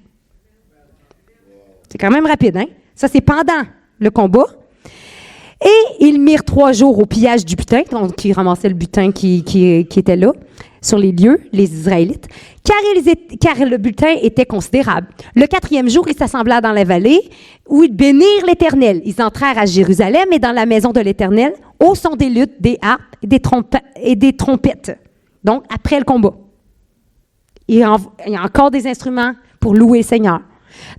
C'est quand même rapide, hein? Ça, c'est pendant le combat. Et ils mirent 3 jours au pillage du butin, donc ils ramassaient le butin qui était là, sur les lieux, les Israélites, car le butin était considérable. Le 4e jour, ils s'assemblèrent dans la vallée où ils bénirent l'Éternel. Ils entrèrent à Jérusalem et dans la maison de l'Éternel, au son des luttes, des harpes et des trompettes. Donc, après le combat. Il y a encore des instruments pour louer le Seigneur.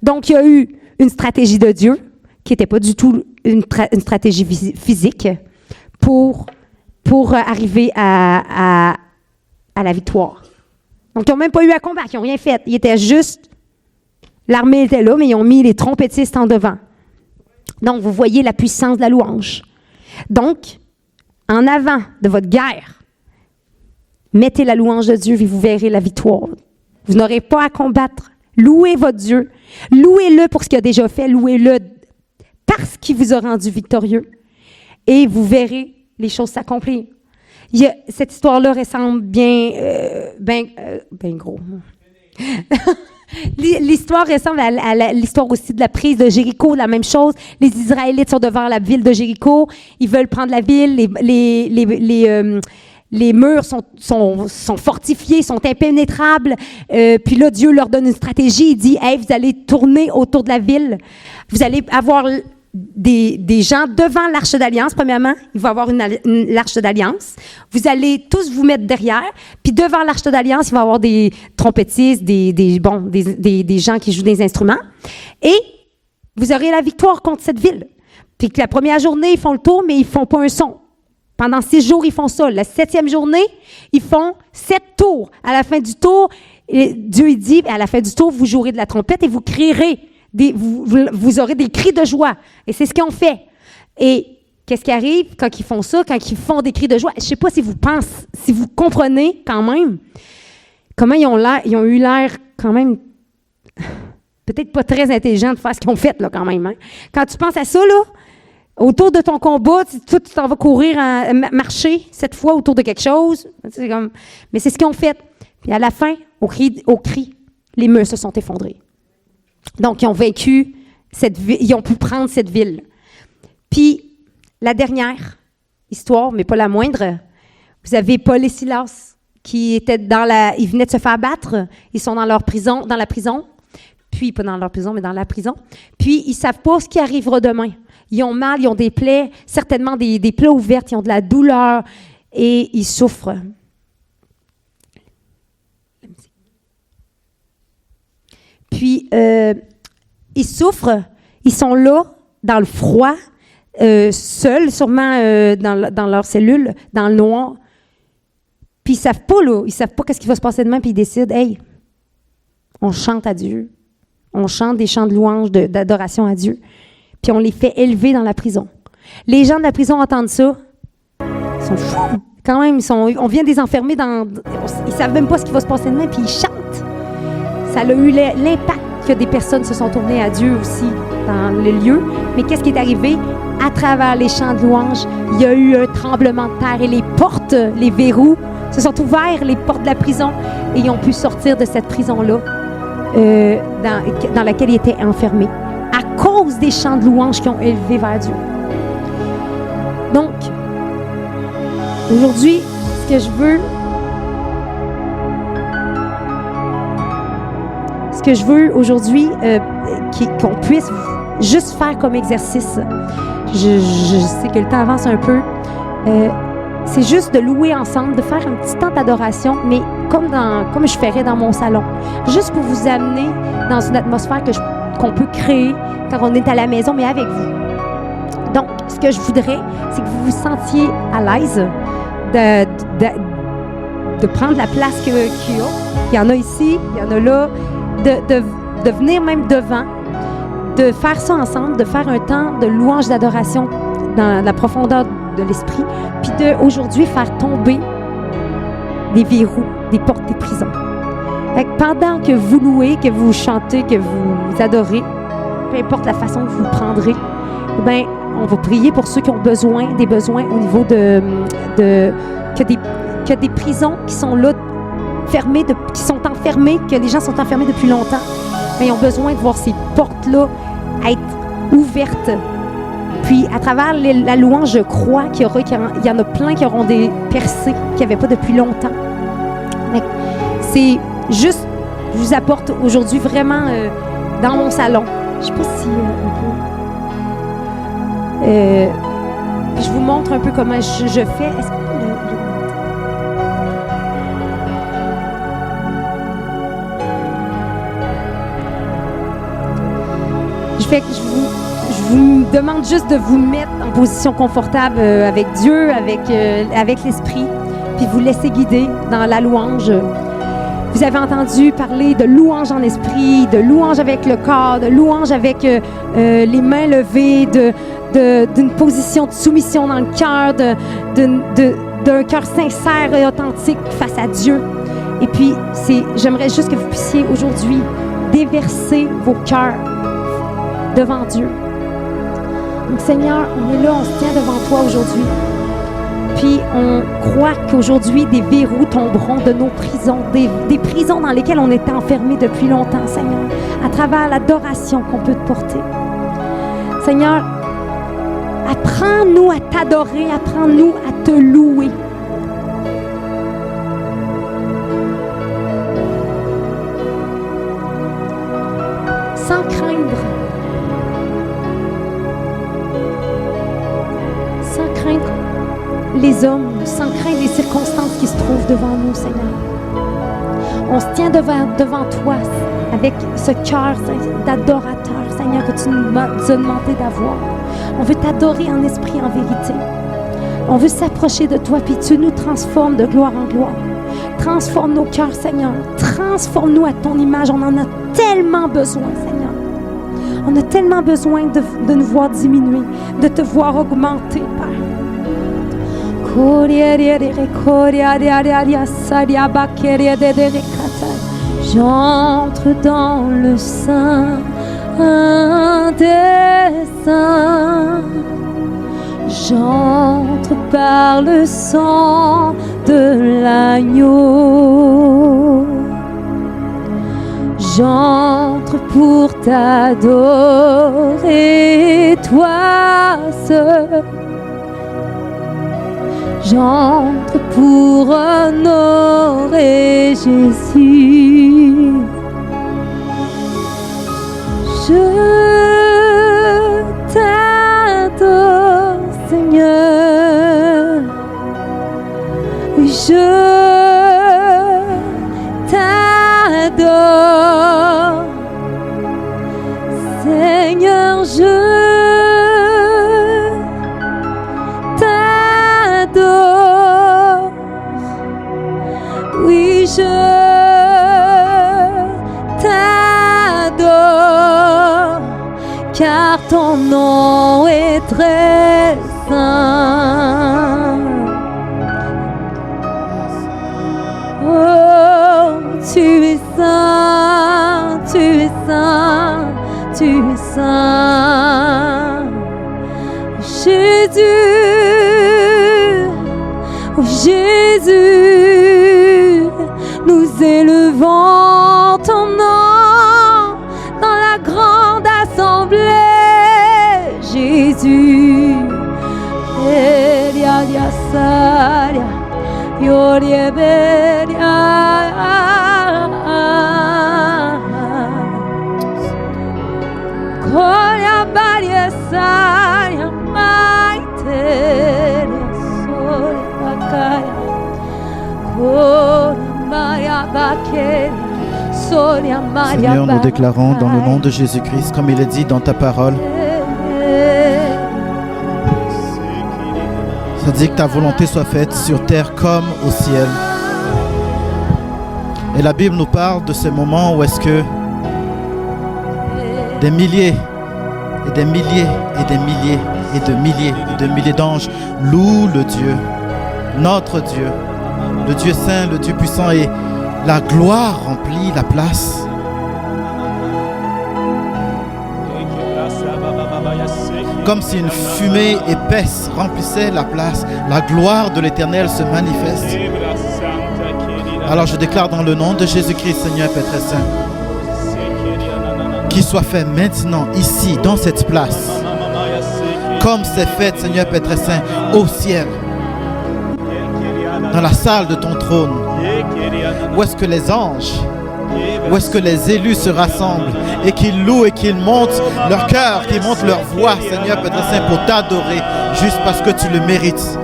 Donc, il y a eu une stratégie de Dieu qui n'était pas du tout une stratégie physique pour arriver à la victoire. Donc, ils n'ont même pas eu à combattre, ils n'ont rien fait. Ils étaient juste, l'armée était là, mais ils ont mis les trompettistes en devant. Donc, vous voyez la puissance de la louange. Donc, en avant de votre guerre, mettez la louange de Dieu et vous verrez la victoire. Vous n'aurez pas à combattre. Louez votre Dieu. Louez-le pour ce qu'il a déjà fait. Louez-le parce qu'il vous a rendu victorieux. Et vous verrez les choses s'accomplir. Cette histoire-là ressemble bien gros. L'histoire ressemble à l'histoire aussi de la prise de Jéricho, la même chose. Les Israélites sont devant la ville de Jéricho. Ils veulent prendre la ville. Les murs sont fortifiés, sont impénétrables. Puis là, Dieu leur donne une stratégie. Il dit, « Hey, vous allez tourner autour de la ville. Vous allez avoir des gens devant l'Arche d'Alliance, premièrement. Il va y avoir l'Arche d'Alliance. Vous allez tous vous mettre derrière. Puis devant l'Arche d'Alliance, il va y avoir des trompettistes, des gens qui jouent des instruments. Et vous aurez la victoire contre cette ville. Puis que la première journée, ils font le tour, mais ils ne font pas un son. Pendant 6 jours, ils font ça. La 7e journée, ils font 7 tours. À la fin du tour, Dieu il dit, à la fin du tour, vous jouerez de la trompette et vous crierez. Vous aurez des cris de joie. Et c'est ce qu'ils ont fait. Et qu'est-ce qui arrive quand ils font ça, quand ils font des cris de joie? Je ne sais pas si vous comprenez quand même comment ils ont eu l'air quand même peut-être pas très intelligents de faire ce qu'ils ont fait là quand même. Hein? Quand tu penses à ça, là, autour de ton combat, tu t'en vas courir, marcher cette fois autour de quelque chose. Mais c'est ce qu'ils ont fait. Puis à la fin, au cri, les murs se sont effondrés. Donc, ils ont vaincu cette ville, ils ont pu prendre cette ville. Puis, la dernière histoire, mais pas la moindre, vous avez Paul et Silas qui étaient ils venaient de se faire battre. Ils sont dans la prison. Puis, pas dans leur prison, mais dans la prison. Puis, ils ne savent pas ce qui arrivera demain. Ils ont mal, ils ont des plaies, certainement des plaies ouvertes, ils ont de la douleur et ils souffrent. Puis, ils souffrent, ils sont là, dans le froid, seuls, sûrement dans leur cellule, dans le noir. Puis ils savent pas, là. Ils savent pas qu'est-ce qui va se passer demain, puis ils décident, hey, on chante à Dieu. On chante des chants de louange, d'adoration à Dieu. Puis on les fait élever dans la prison. Les gens de la prison entendent ça. Ils sont fous. Quand même, on vient de les enfermer ils savent même pas ce qui va se passer demain, puis ils chantent. Ça a eu l'impact que des personnes se sont tournées à Dieu aussi dans le lieu. Mais qu'est-ce qui est arrivé? À travers les chants de louange, il y a eu un tremblement de terre et les portes, les verrous, se sont ouverts, les portes de la prison, et ils ont pu sortir de cette prison-là dans laquelle ils étaient enfermés, à cause des chants de louange qui ont élevé vers Dieu. Donc, aujourd'hui, ce que je veux aujourd'hui, qu'on puisse juste faire comme exercice, je sais que le temps avance un peu, c'est juste de louer ensemble, de faire un petit temps d'adoration, mais comme je ferais dans mon salon, juste pour vous amener dans une atmosphère qu'on peut créer quand on est à la maison, mais avec vous. Donc, ce que je voudrais, c'est que vous vous sentiez à l'aise de prendre la place qu'il y a. Il y en a ici, il y en a là, de venir même devant, de faire ça ensemble, de faire un temps de louange, d'adoration dans la profondeur de l'esprit, puis d'aujourd'hui faire tomber des verrous, des portes des prisons. Fait que pendant que vous louez, que vous chantez, que vous adorez, peu importe la façon que vous le prendrez, eh bien, on va prier pour ceux qui ont des besoins au niveau que des prisons qui sont là, fermées, qui sont enfermées, que les gens sont enfermés depuis longtemps, mais ils ont besoin de voir ces portes-là être ouvertes. Puis, à travers la louange, je crois qu'il y en a plein qui auront des percées qu'il n'y avait pas depuis longtemps. Mais c'est juste, je vous apporte aujourd'hui vraiment dans mon salon. Je ne sais pas si on peut. Puis je vous montre un peu comment je fais. Est-ce qu'on peut le Je vous demande juste de vous mettre en position confortable avec Dieu, avec l'Esprit, puis vous laisser guider dans la louange. Vous avez entendu parler de louange en esprit, de louange avec le corps, de louange avec les mains levées, d'une position de soumission dans le cœur, d'un cœur sincère et authentique face à Dieu. Et puis, j'aimerais juste que vous puissiez aujourd'hui déverser vos cœurs devant Dieu. Donc, Seigneur, on est là, on se tient devant toi aujourd'hui. Puis, on croit qu'aujourd'hui, des verrous tomberont de nos prisons, des prisons dans lesquelles on était enfermés depuis longtemps, Seigneur, à travers l'adoration qu'on peut te porter. Seigneur, apprends-nous à t'adorer, apprends-nous à te louer. Sans craindre. Sans craindre les hommes, sans craindre les circonstances qui se trouvent devant nous, Seigneur. On se tient devant toi avec ce cœur d'adorateur, Seigneur, que tu nous as demandé d'avoir. On veut t'adorer en esprit, en vérité. On veut s'approcher de toi, puis tu nous transformes de gloire en gloire. Transforme nos cœurs, Seigneur. Transforme-nous à ton image. On en a tellement besoin, Seigneur. On a tellement besoin de nous voir diminuer, de te voir augmenter, Père. J'entre dans le sein des saints. J'entre par le sang de l'agneau. J'entre pour t'adorer, toi seul. J'entre pour honorer Jésus. Je t'adore, Seigneur. Oui, je t'adore. Seigneur, je car ton nom est très saint. Oh, tu es saint, tu es saint, tu es saint. Jésus, oh Jésus, nous élevons ton nom dans la grande assemblée. Jésus, Elia Saria, Yorieberia, Koya Baria Saria, Maiteria, Soria Bakaya, Koya Maria Bakeria, Soria Maria. Seigneur, nous déclarons dans le nom de Jésus-Christ, comme il est dit dans ta parole, ça dit que ta volonté soit faite sur terre comme au ciel. Et la Bible nous parle de ces moments où est-ce que des milliers et des milliers et des milliers et de milliers et de milliers d'anges louent le Dieu, notre Dieu, le Dieu saint, le Dieu puissant, et la gloire remplit la place. Comme si une fumée épaisse remplissait la place, la gloire de l'Éternel se manifeste. Alors je déclare dans le nom de Jésus-Christ, Seigneur Père très saint, qu'il soit fait maintenant, ici, dans cette place, comme c'est fait, Seigneur Père très saint, au ciel, dans la salle de ton trône, où est-ce que les anges, où est-ce que les élus se rassemblent et qu'ils louent et qu'ils montent leur cœur, qu'ils montent leur voix, Seigneur Père très saint, pour t'adorer, juste parce que tu le mérites.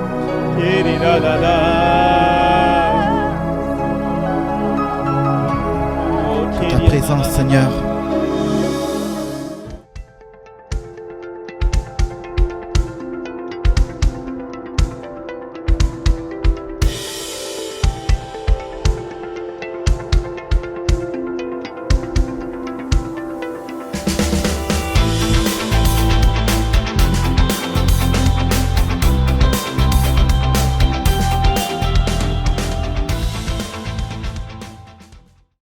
Ta présence, Seigneur,